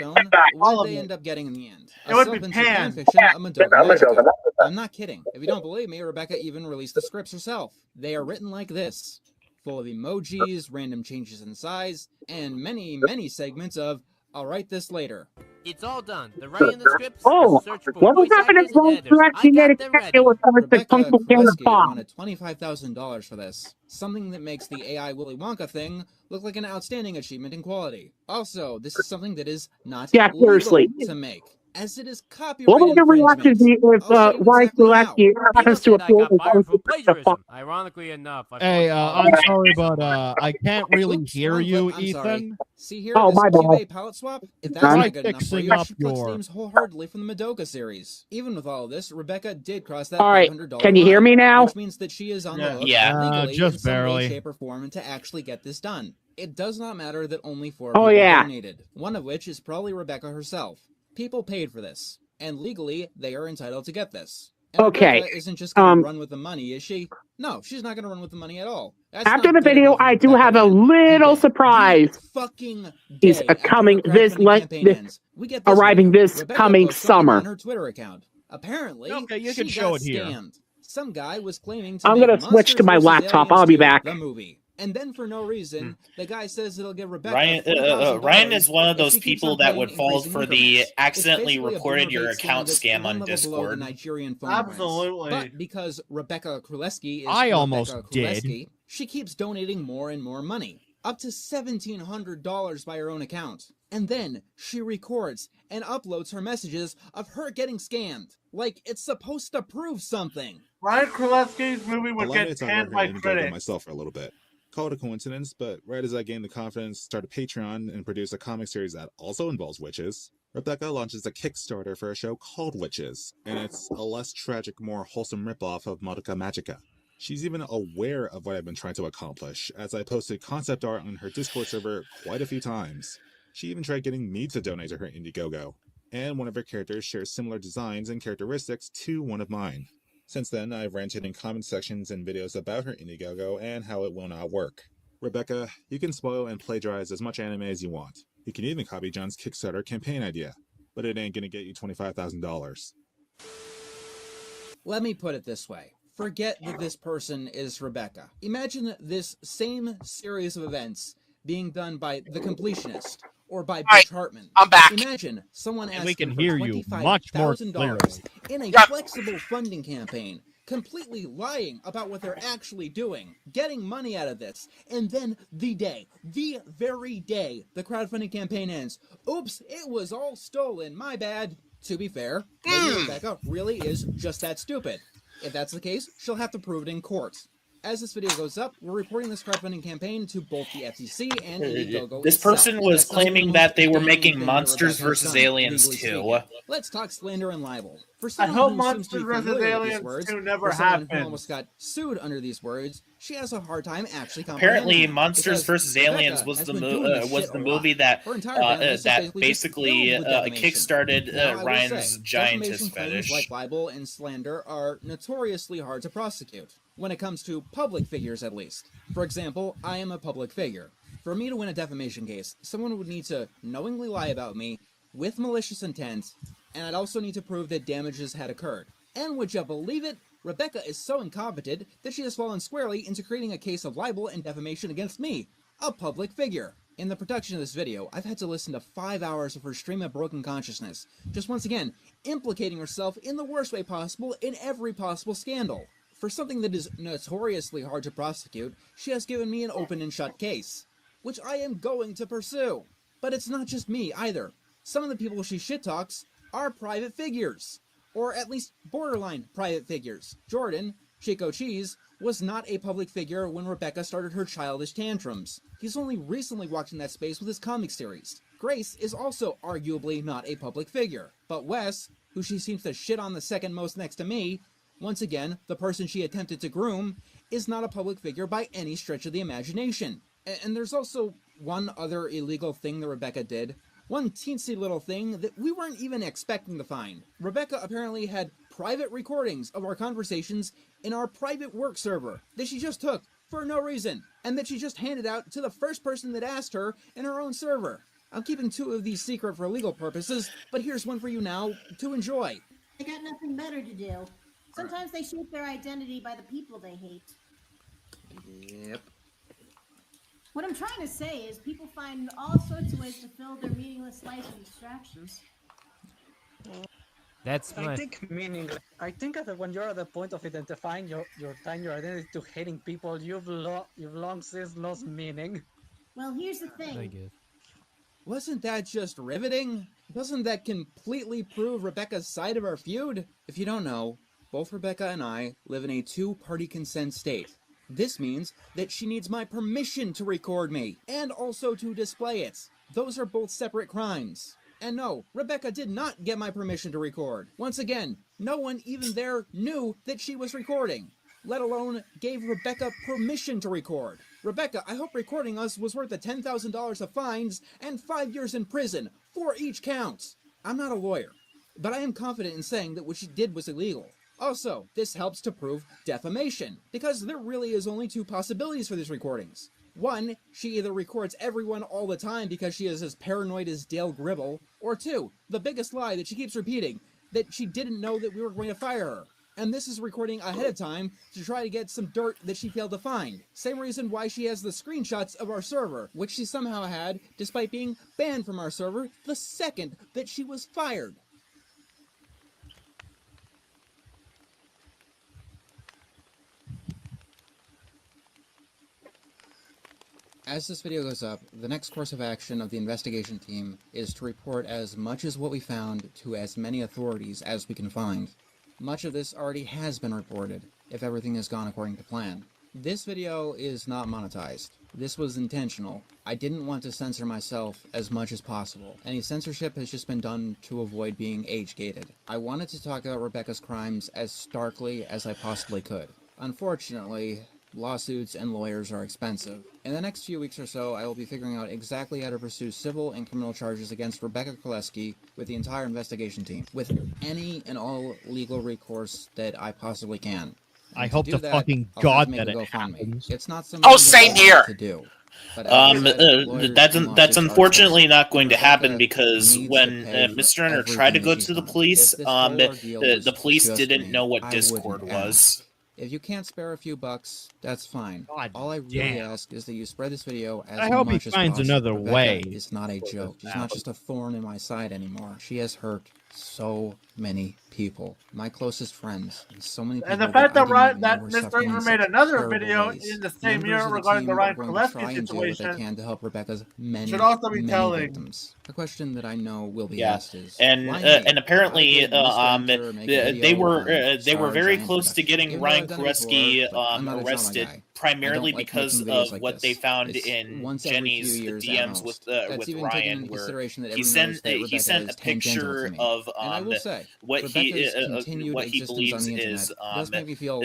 What would they end up getting in the end? It would be Pan. Fiction, a Madoka Magica. I'm not kidding. If you don't believe me, Rebecca even released the scripts herself. They are written like this, full of emojis, random changes in size, and many, many segments of I'll write this later. It's all done. The writing of the scripts, Oh, search for what was voice happening actors and to editors. I he made got a them cat ready. with the Rebecca Uncle Can Kraleski Bomb. wanted $25,000 for this, something that makes the AI Willy Wonka thing look like an outstanding achievement in quality. Also, this is something that is not Yeah, seriously. legal to make, as it is copyright What would the reaction infringement. be if I'll show you Ryan exactly how. Gillespie happens to Said I appeal got fired for the plagiarism. Ironically enough, I Hey, fought I'm Paul. sorry, but I can't really Oops, hear wrong you, clip, I'm sorry. Ethan. See here, Oh, this my bad. QA palette swap? If that's Try not good enough for fixing you, up she puts your- themes wholeheartedly from the Madoka series. Even with all of this, Rebecca did cross that All right, $500 can you hear line, me now? which means that she is on the hook Yeah. legally just in some way, barely. shape, or form to actually get this done. It does not matter that only 4 Oh, people yeah. donated, one of which is probably Rebecca herself. People paid for this, and legally, they are entitled to get this. And Okay, Rebecca isn't just going to run with the money, is she? No, she's not going to run with the money at all. That's After not the good video, enough of I do Rebecca have a Lynn. little surprise. Fucking He's day after coming our this crowdfunding campaign this ends, we get this arriving video. this Rebecca coming posts something summer. on her Twitter account. Apparently, Okay, you she can show got it here. scammed. Some guy was claiming to I'm make gonna switch to Monsters my vs. laptop. Aliens I'll be 2, back. the movie. And then for no reason, the guy says it'll give Rebecca Ryan $4,000 Ryan is one of if those she keeps people on that paying would fall increasing for the increments. It's accidentally basically a recorded boomer your bait scam account that's scam one on level below the Discord. Nigerian phone Absolutely. brands. But because Rebecca Kraleski is I Rebecca almost did. Kraleski, she keeps donating more and more money, up to $1,700 by her own account. And then she records and uploads her messages of her getting scammed, like it's supposed to prove something. Ryan Kraleski's movie would Allow me get to talk panned about by her Indiegogo critics. myself for a little bit. Call it a coincidence, but right as I gained the confidence, started Patreon, and produced a comic series that also involves witches, Rebecca launches a Kickstarter for a show called Witches, and it's a less tragic, more wholesome ripoff of Madoka Magica. She's even aware of what I've been trying to accomplish, as I posted concept art on her Discord server quite a few times. She even tried getting me to donate to her Indiegogo, and one of her characters shares similar designs and characteristics to one of mine. Since then, I've ranted in comment sections and videos about her Indiegogo and how it will not work. Rebecca, you can spoil and plagiarize as much anime as you want. You can even copy John's Kickstarter campaign idea, but it ain't gonna get you $25,000. Let me put it this way. Forget that this person is Rebecca. Imagine this same series of events being done by The Completionist or by Butch Hartman. I'm back. Imagine someone And we asking can for hear you much more $25,000 in a flexible funding campaign, completely lying about what they're actually doing, getting money out of this, and then the very day the crowdfunding campaign ends, oops, it was all stolen, my bad. To be fair, maybe Rebecca really is just that stupid. If that's the case, she'll have to prove it in court. As this video goes up, we're reporting this crowdfunding campaign to both the FTC and Indiegogo This itself. person was That's not claiming the that they most were damning making thing that Monsters Rebecca has vs. done, Aliens legally 2. speaking. Let's talk slander and libel. For I someone hope who Monsters seems to be vs. familiar with these Aliens words, 2 never for someone who happened. almost got sued under these words, she has a hard time actually comprehending Apparently, them, Monsters because vs. Aliens Rebecca was has the been doing this was shit the a movie lot. that Her entire business is that just basically filled with defamation. kickstarted Now, I will Ryan's say, giantess defamation claims fetish. like libel and slander are notoriously hard to prosecute, when it comes to public figures at least. For example, I am a public figure. For me to win a defamation case, someone would need to knowingly lie about me with malicious intent, and I'd also need to prove that damages had occurred. And would you believe it? Rebecca is so incompetent that she has fallen squarely into creating a case of libel and defamation against me, a public figure. In the production of this video, I've had to listen to 5 hours of her stream of broken consciousness, just once again, implicating herself in the worst way possible in every possible scandal. For something that is notoriously hard to prosecute, she has given me an open and shut case, which I am going to pursue. But it's not just me either. Some of the people she shit talks are private figures, or at least borderline private figures. Jordan, Chico Cheese, was not a public figure when Rebecca started her childish tantrums. He's only recently walked in that space with his comic series. Grace is also arguably not a public figure, but Wes, who she seems to shit on the second most next to me, once again, the person she attempted to groom, is not a public figure by any stretch of the imagination. And there's also one other illegal thing that Rebecca did. One teensy little thing that we weren't even expecting to find. Rebecca apparently had private recordings of our conversations in our private work server that she just took for no reason, and that she just handed out to the first person that asked her in her own server. I'm keeping 2 of these secret for legal purposes, but here's one for you now to enjoy. They got nothing better to do. Sometimes they shape their identity by the people they hate. Yep. What I'm trying to say is people find all sorts of ways to fill their meaningless lives with distractions. That's I my. think meaning. I think that when you're at the point of identifying your time, your identity to hating people, you've long since lost meaning. Well, here's the thing. Wasn't that just riveting? Doesn't that completely prove Rebecca's side of our feud? If you don't know, both Rebecca and I live in a two-party consent state. This means that she needs my permission to record me, and also to display it. Those are both separate crimes. And no, Rebecca did not get my permission to record. Once again, no one even there knew that she was recording, let alone gave Rebecca permission to record. Rebecca, I hope recording us was worth the $10,000 of fines and 5 years in prison for each count. I'm not a lawyer, but I am confident in saying that what she did was illegal. Also, this helps to prove defamation, because there really is only two possibilities for these recordings. One, she either records everyone all the time because she is as paranoid as Dale Gribble, or two, the biggest lie that she keeps repeating, that she didn't know that we were going to fire her. And this is recording ahead of time to try to get some dirt that she failed to find. Same reason why she has the screenshots of our server, which she somehow had despite being banned from our server the second that she was fired. As this video goes up, the next course of action of the investigation team is to report as much as what we found to as many authorities as we can find. Much of this already has been reported, if everything has gone according to plan. This video is not monetized. This was intentional. I didn't want to censor myself as much as possible. Any censorship has just been done to avoid being age-gated. I wanted to talk about Rebecca's crimes as starkly as I possibly could. Unfortunately, lawsuits and lawyers are expensive. In the next few weeks or so, I will be figuring out exactly how to pursue civil and criminal charges against Rebecca Królewski with the entire investigation team, with any and all legal recourse that I possibly can. And I hope do to that, fucking I'll God have to that make a it GoFundMe. happens. It's not something Oh, that same I here. want to do. But as I said, lawyers and That's lawsuits are unfortunately expensive. not going to happen Rebecca because needs when to pay for Mr. Renner tried to everything go that she's to the done. police, If this whole ordeal was the police just didn't me, know what I Discord wouldn't was. ask. If you can't spare a few bucks, that's fine. All I really damn. ask is that you spread this video as I hope he much as finds possible. another Rebecca way is not a joke. She's not just a thorn in my side anymore. She has hurt so many people, my closest friends, and so many people. And the fact I that didn't even know that were Mr. suffering in Renner such made another terrible video ways. in the same Members year of the regarding the team Ryan are going to try Królewski and do what they situation can to help Rebecca's many, should also be many telling. victims. A question that I know will be Yeah, asked is, and why me? apparently Why did Mr. Enter make a they video were on they were Star very Giant close to Production? getting Even though Ryan I've done it Królewski before, but I'm not a drama arrested guy. primarily I don't like because making videos of like what this. they found It's in once every few Jenny's years at DMs most. with That's even taking Ryan, into where consideration that he everyone sent knows that Rebecca a is tangential picture to me. of And I will say, what he Rebecca's continued what he existence believes on the internet is does make me feel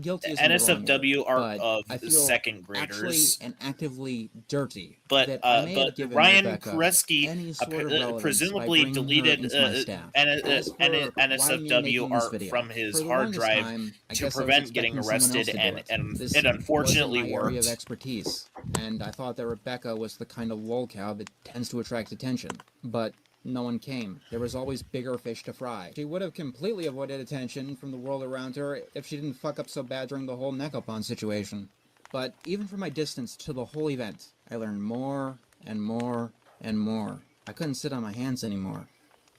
guilty. Isn't the wrong word, NSFW are but of I feel second actually graders. and actively dirty. But that I may have given Ryan Rebecca Królewski any sort of relevance by presumably bringing her deleted into my staff. As for why me NSFW making this art video, from his for the hard longest drive time, I to guess I was prevent getting expecting someone else arrested, to do it. and This it unfortunately wasn't my area of worked. expertise, and I thought that Rebecca was the kind of lolcow that tends to attract attention. But no one came. There was always bigger fish to fry. She would have completely avoided attention from the world around her if she didn't fuck up so bad during the whole Necopon situation. But even from my distance to the whole event, I learned more and more and more. I couldn't sit on my hands anymore.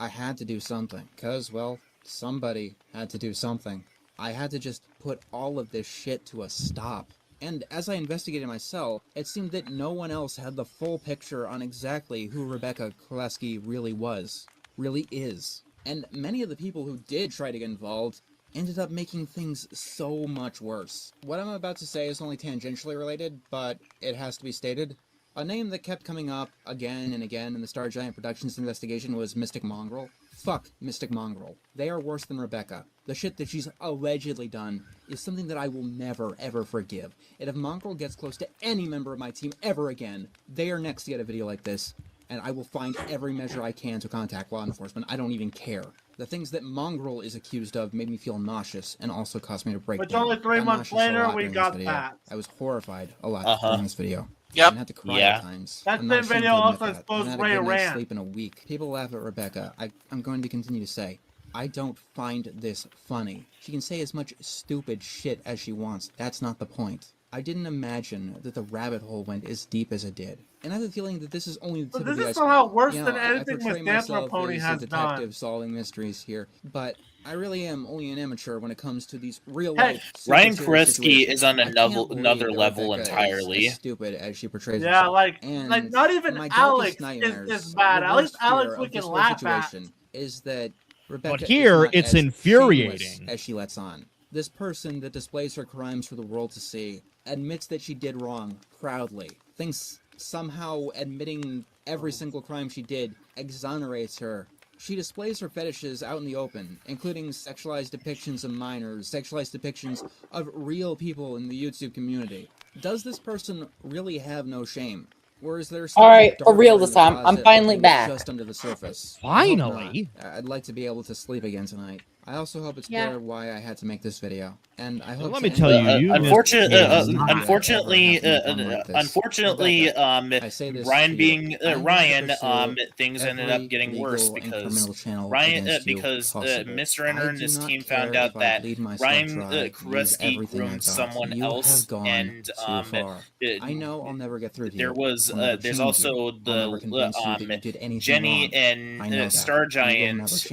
I had to do something. 'Cause, well, somebody had to do something. I had to just put all of this shit to a stop. And as I investigated myself, it seemed that no one else had the full picture on exactly who Rebecca Królewski really was, really is. And many of the people who did try to get involved ended up making things so much worse. What I'm about to say is only tangentially related, but it has to be stated. A name that kept coming up again and again in the Star Giant Productions investigation was Mystic Mongrel. Fuck Mystic Mongrel. They are worse than Rebecca. The shit that she's allegedly done is something that I will never, ever forgive. And if Mongrel gets close to any member of my team ever again, they are next to get a video like this, and I will find every measure I can to contact law enforcement. I don't even care. The things that Mongrel is accused of made me feel nauseous and also caused me to break Which down. only 3 Got months nauseous a later, lot we during got this video. that. I was horrified a lot Uh-huh. during this video. Yep. I had to cry Yeah. at times. That I'm not same ashamed video to admit also that. exposed I haven't Ray had a good night's Rand. sleep in a week. People laugh at Rebecca. I'm going to continue to say, I don't find this funny. She can say as much stupid shit as she wants. That's not the point. I didn't imagine that the rabbit hole went as deep as it did. And I have a feeling that this is only the But tip of this the is iceberg. somehow worse You know, than I anything portray Miss myself Pony as a has detective done. solving mysteries here, but I really am only an amateur when it comes to these real Hey, life. Ryan super serious Koreski situations. is on I can't believe another that level Rebecca entirely. Is as stupid as she portrays Yeah, herself. like And not even my Alex darkest nightmares, is bad. the At least worst fear Alex we of can this whole laugh at. situation is that Rebecca But here, is not it's as infuriating. shameless as she lets on. This person that displays her crimes for the world to see admits that she did wrong proudly, thinks somehow admitting every single crime she did exonerates her. She displays her fetishes out in the open, including sexualized depictions of minors, sexualized depictions of real people in the YouTube community. Does this person really have no shame? Or is there something Alright, for darker real in this the time. I'm closet finally that back. hangs just under the surface? I hope not. Finally? I'd like to be able to sleep again tonight. I also hope it's Yeah. clear why I had to make this video, and I hope. let to me end tell the you, video you with Unfortunately, not ever unfortunately, having a gun like this. unfortunately, Rebecca, I say this Ryan to you. being I have to Ryan, pursue things ended every up getting worse legal and because criminal channel Ryan, against you because possible. Mr. Enter I and do his not team care found out if I that bleed myself Ryan dry, lose Koreski everything I groomed got. someone You else, have gone and too far. I know I'll never get through to there you. was I'll never there's change also you. I'll never convince you that you did anything Jenny wrong. I know and that. Star You will Giant never change.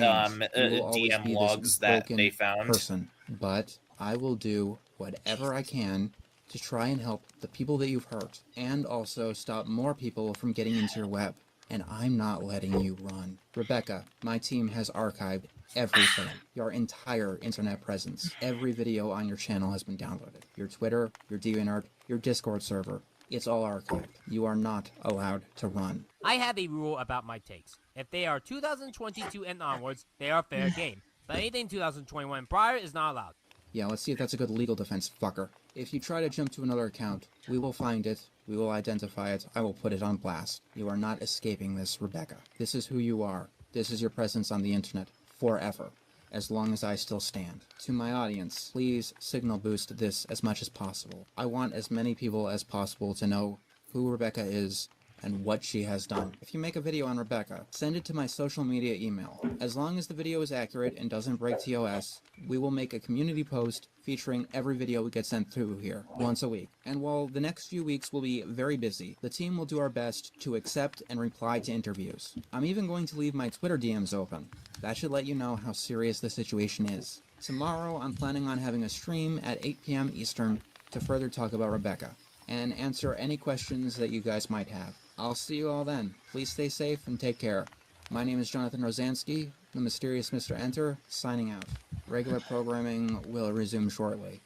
You will always DM be this logs that broken they found. person. But I will do whatever I can to try and help the people that you've hurt, and also stop more people from getting into your web. And I'm not letting you run. Rebecca, my team has archived everything. Your entire internet presence. Every video on your channel has been downloaded. Your Twitter, your DeviantArt, your Discord server. It's all archived. You are not allowed to run. I have a rule about my takes. If they are 2022 and onwards, they are fair game. But anything 2021 and prior is not allowed. Yeah, let's see if that's a good legal defense, fucker. If you try to jump to another account, we will find it, we will identify it, I will put it on blast. You are not escaping this, Rebecca. This is who you are. This is your presence on the internet, forever. As long as I still stand. To my audience, please signal boost this as much as possible. I want as many people as possible to know who Rebecca is and what she has done. If you make a video on Rebecca, send it to my social media email. As long as the video is accurate and doesn't break TOS, we will make a community post featuring every video we get sent through here, once a week. And while the next few weeks will be very busy, the team will do our best to accept and reply to interviews. I'm even going to leave my Twitter DMs open. That should let you know how serious the situation is. Tomorrow, I'm planning on having a stream at 8 p.m. Eastern to further talk about Rebecca, and answer any questions that you guys might have. I'll see you all then. Please stay safe and take care. My name is Jonathan Rosansky, the mysterious Mr. Enter, signing out. Regular programming will resume shortly.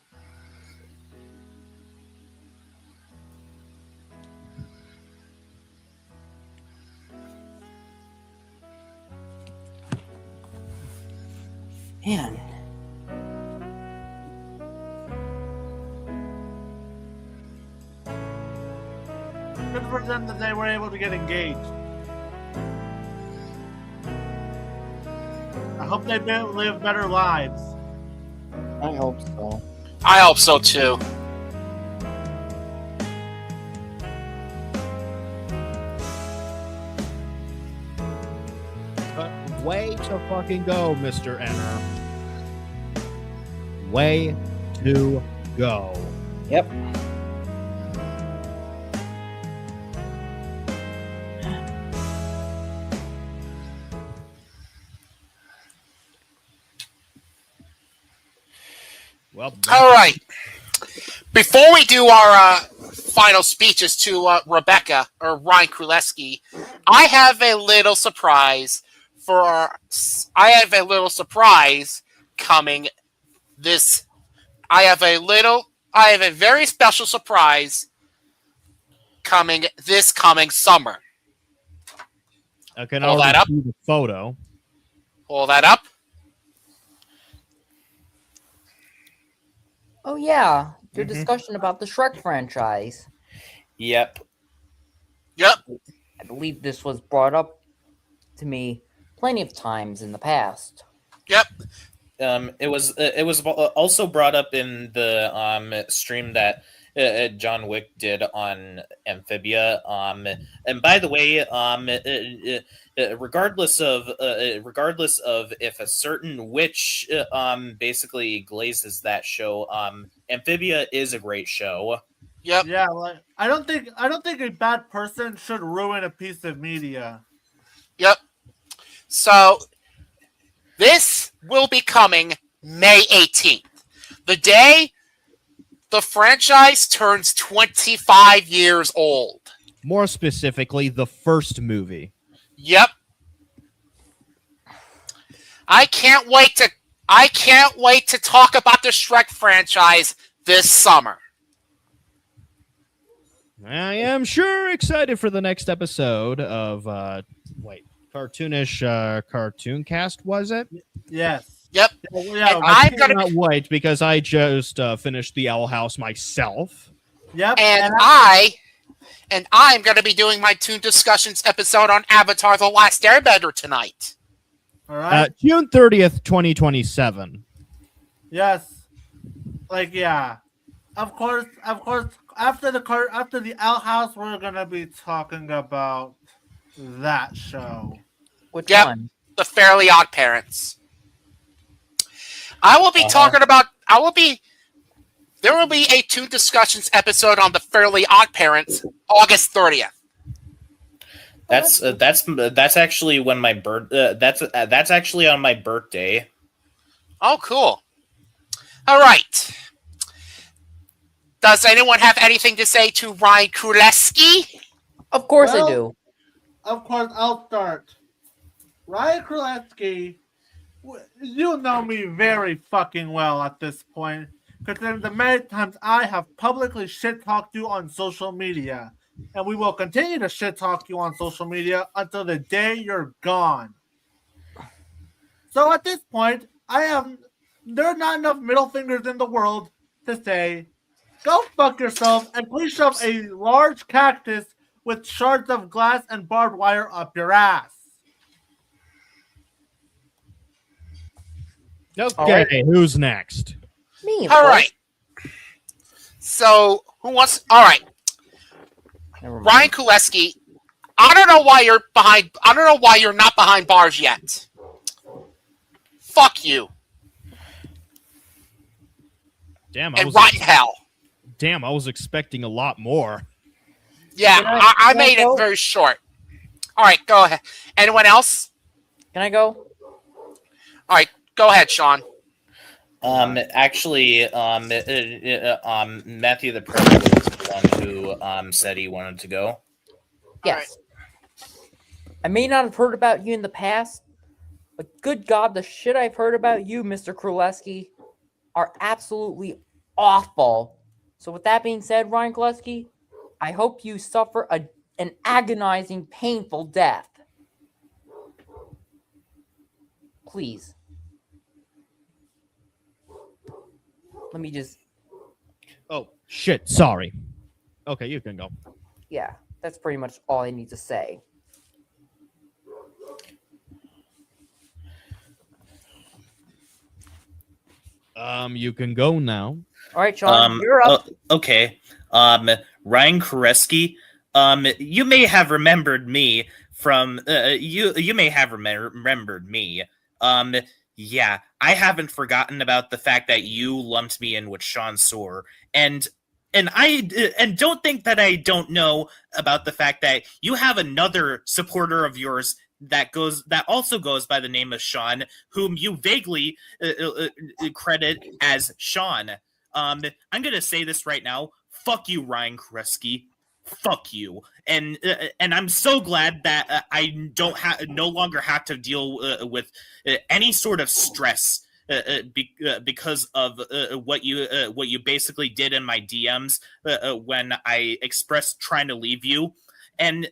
Man. Good for them that they were able to get engaged. I hope they live better lives. I hope so. I hope so too. Way to fucking go, Mr. Enter. Way to go. Yep. Well, All right. Before we do our final speeches to Rebecca or Ryan Krulewski, I have a little surprise coming this. I have a very special surprise coming this coming summer. I can Hold already that up. see the photo. Pull that up. Oh yeah, your Mhm. discussion about the Shrek franchise. Yep. Yep. I believe this was brought up to me plenty of times in the past. Yep. It was also brought up in the stream that John Wick did on Amphibia. And by the way, regardless of if a certain witch basically glazes that show, Amphibia is a great show. Yep. Yeah, like I don't think a bad person should ruin a piece of media. Yep. So this will be coming May 18th, the day the franchise turns 25 years old. More specifically, the first movie. Yep. I can't wait to talk about the Shrek franchise this summer. I am sure excited for the next episode of cartoonish cartoon cast, was it? Yes. Yep. Yeah, I'm not white because I just finished the Owl House myself. Yep. And I'm going to be doing my Toon Discussions episode on Avatar: The Last Airbender tonight. All right. June 30th, 2027. Yes. Like, yeah. Of course. After the Owl House, we're gonna be talking about that show. Which yep, one? The Fairly Odd Parents. I will be talking about. There will be a Toon Discussions episode on the Fairly Odd Parents, August 30th. That's actually when my that's actually on my birthday. Oh, cool. All right. Does anyone have anything to say to Ryan Kuleski? Of course I do. Of course, I'll start. Ryan Kuleski, you know me very fucking well at this point, considering the many times I have publicly shit-talked you on social media. And we will continue to shit-talk you on social media until the day you're gone. So at this point, there are not enough middle fingers in the world to say, go fuck yourself and please shove a large cactus with shards of glass and barbed wire up your ass. Okay, who's next? Me. All right. So who wants? All right. Ryan Kuleski. I don't know why you're behind. I don't know why you're not behind bars yet. Fuck you. Damn, and rotten hell. Damn, I was expecting a lot more. Yeah, I made it very short. All right, go ahead. Anyone else? Can I go? All right, go ahead, Sean. Actually, Matthew the Predator was the one who said he wanted to go. Yes. I may not have heard about you in the past, but good God, the shit I've heard about you, Mr. Kuleski, are absolutely awful. So with that being said, Ryan Kuleski, I hope you suffer an agonizing, painful death. Please. Let me just... Oh, shit, sorry. Okay, you can go. Yeah, that's pretty much all I need to say. You can go now. All right, Sean, you're up. Okay. Ryan Kuleski, you may have remembered me from you may have remembered me. Yeah, I haven't forgotten about the fact that you lumped me in with Sean Soar, and don't think that I don't know about the fact that you have another supporter of yours that also goes by the name of Sean, whom you vaguely credit as Sean. I'm gonna say this right now. Fuck you, Ryan Kuleski. Fuck you. And I'm so glad that I no longer have to deal with any sort of stress because of what you basically did in my DMs when I expressed trying to leave you. And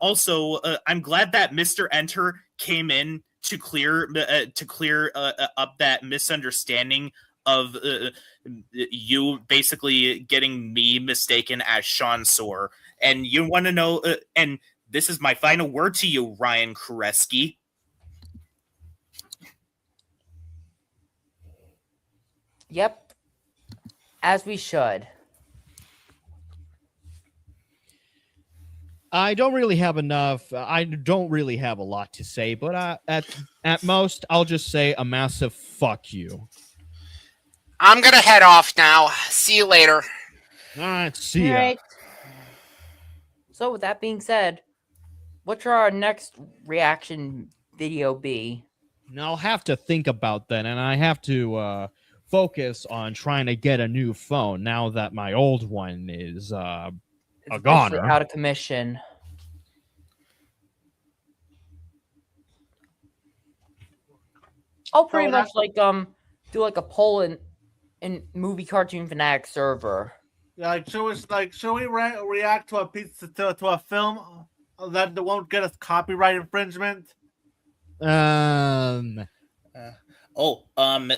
also, I'm glad that Mr. Enter came in to clear up that misunderstanding of you basically getting me mistaken as Sean Soar. And you want to know, and this is my final word to you, Ryan Kuleski. Yep. As we should. I don't really have enough. I don't really have a lot to say, but at most, I'll just say a massive fuck you. I'm gonna head off now. See you later. All right, see ya. All right. So with that being said, what should our next reaction video be? Now I'll have to think about that, and I have to focus on trying to get a new phone now that my old one is a goner. Out of commission. I'll pretty much like do like a poll in Movie Cartoon Fanatic server. Like, should we react to a piece to a film that won't get us copyright infringement?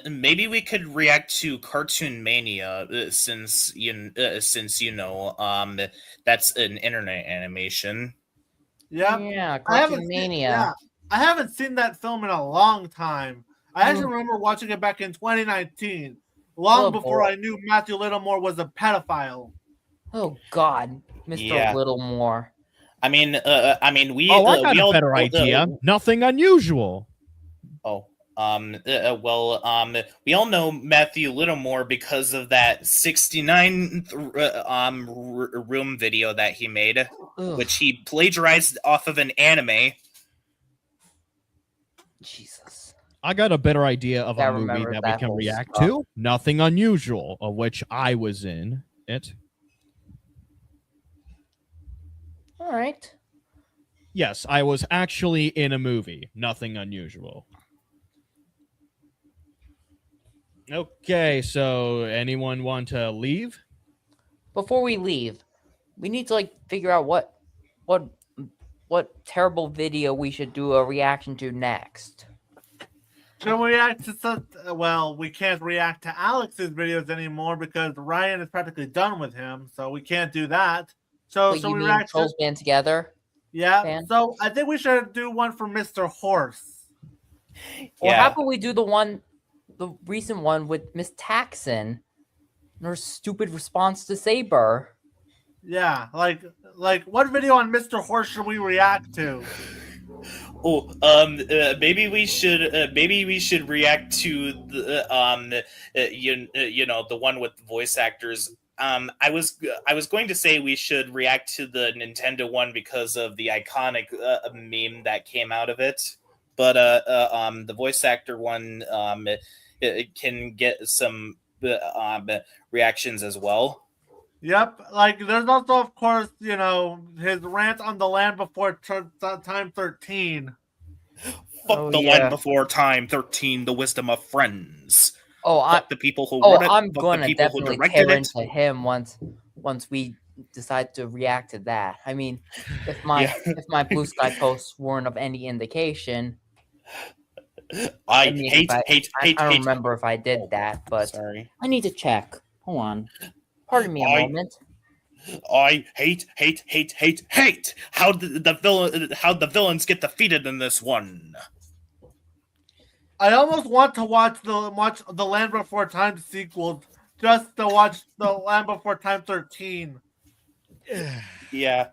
Maybe we could react to Cartoon Mania since that's an internet animation. Yeah, Cartoon Mania. I haven't seen that film in a long time. I actually remember watching it back in 2019, long before I knew Matthew Littlemore was a pedophile. Oh God, Mr. Yeah. Littlemore. I mean, we. I got a better idea. Nothing unusual. We all know Matthew Littlemore because of that 69 room video that he made, which he plagiarized off of an anime. Jesus. I got a better idea of I a movie remember that that we can whole react stuff. to. Nothing unusual, of which I was in it. All right. Yes, I was actually in a movie. Nothing unusual. Okay, so anyone want to leave? Before we leave, we need to like figure out what terrible video we should do a reaction to next. Should we react to some? Well, we can't react to Alex's videos anymore because Ryan is practically done with him, so we can't do that. So, Wait, so you we mean react Trolls Band Together? Yeah. fan? So I think we should do one for Mr. Horse. Or how about we do the recent one with Miss Taxon and her stupid response to Saber? Yeah, like what video on Mr. Horse should we react to? Maybe we should react to the the one with the voice actors. I was going to say we should react to the Nintendo one because of the iconic meme that came out of it, but the voice actor one it can get some reactions as well. Yep, like there's also, of course, his rant on the Land Before Time 13. Fuck the Land Before Time 13, the wisdom of friends. Fuck the people who wrote it. I'm fuck going the to people who definitely directed tear it. into him once we decide to react to that. I mean, if my Blue Sky posts weren't of any indication, I mean, hate. I don't remember if I did that, but sorry. I need to check. Hold on. Pardon me a moment. I hate how the villains get defeated in this one. I almost want to watch the Land Before Time sequel just to watch the Land Before Time 13. Yeah.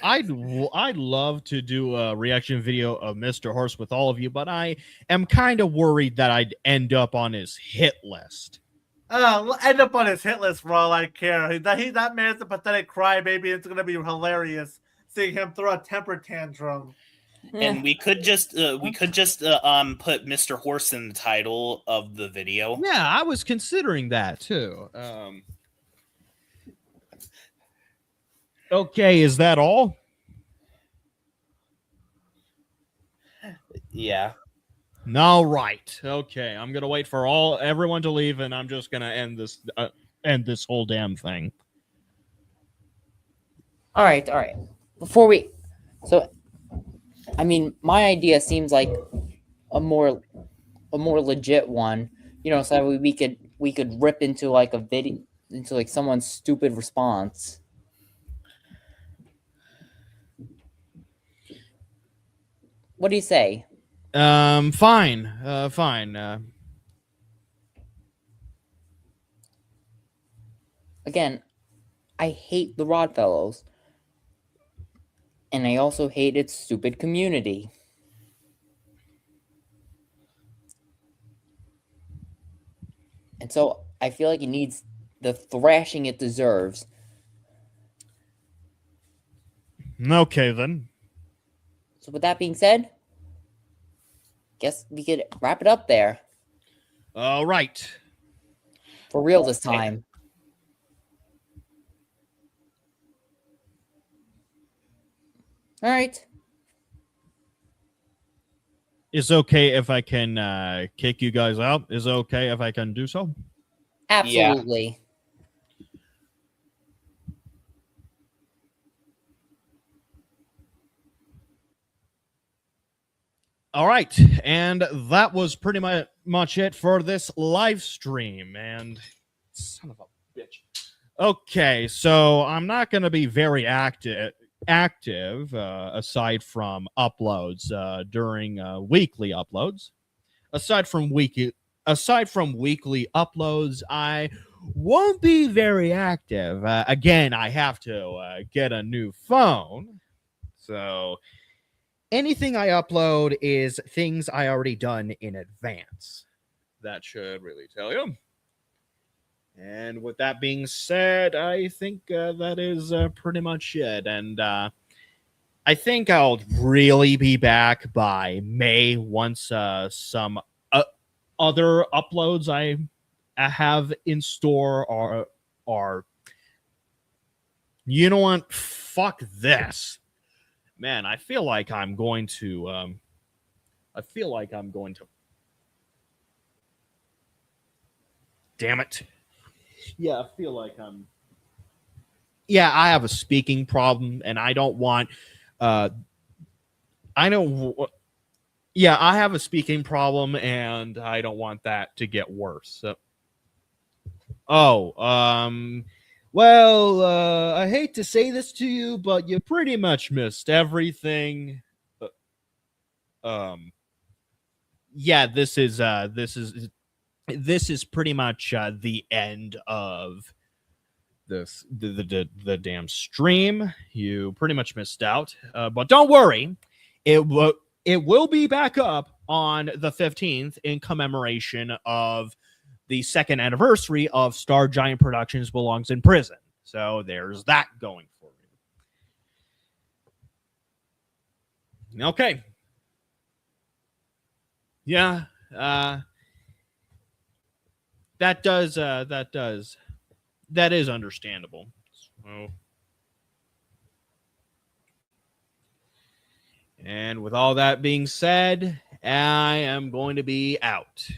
I'd love to do a reaction video of Mr. Horse with all of you, but I am kind of worried that I'd end up on his hit list. End up on his hit list for all I care. That man's a pathetic crybaby. It's gonna be hilarious seeing him throw a temper tantrum. And we could just put Mr. Horse in the title of the video. Yeah, I was considering that too. Okay, is that all? Yeah. All right. Okay, I'm gonna wait for everyone to leave, and I'm just gonna end this whole damn thing. All right. I mean, my idea seems like a more legit one. So we could rip into like a video, into like someone's stupid response. What do you say? Fine. Again, I hate the Rodfellows. And I also hate its stupid community. And so I feel like it needs the thrashing it deserves. Okay, then. So with that being said, guess we could wrap it up there. All right. For real this time. All right. Is it okay if I can kick you guys out? Is it okay if I can do so? Absolutely. All right, and that was pretty much it for this live stream. And son of a bitch. Okay, so I'm not going to be very active aside from uploads during weekly uploads. Aside from weekly uploads, I won't be very active. Again, I have to get a new phone, so anything I upload is things I already done in advance. That should really tell you. And with that being said, I think that is pretty much it. And I think I'll really be back by May once some other uploads I have in store are you know what? Fuck this. Man, I feel like I'm going to damn it. Yeah, I feel like I have a speaking problem and I don't want I have a speaking problem and I don't want that to get worse. So, I hate to say this to you, but you pretty much missed everything. This is pretty much the end of the damn stream. You pretty much missed out, but don't worry, it will be back up on the 15th in commemoration of the second anniversary of Star Giant Productions Belongs in Prison. So there's that going for you. Okay. Yeah. That is understandable. So, and with all that being said, I am going to be out.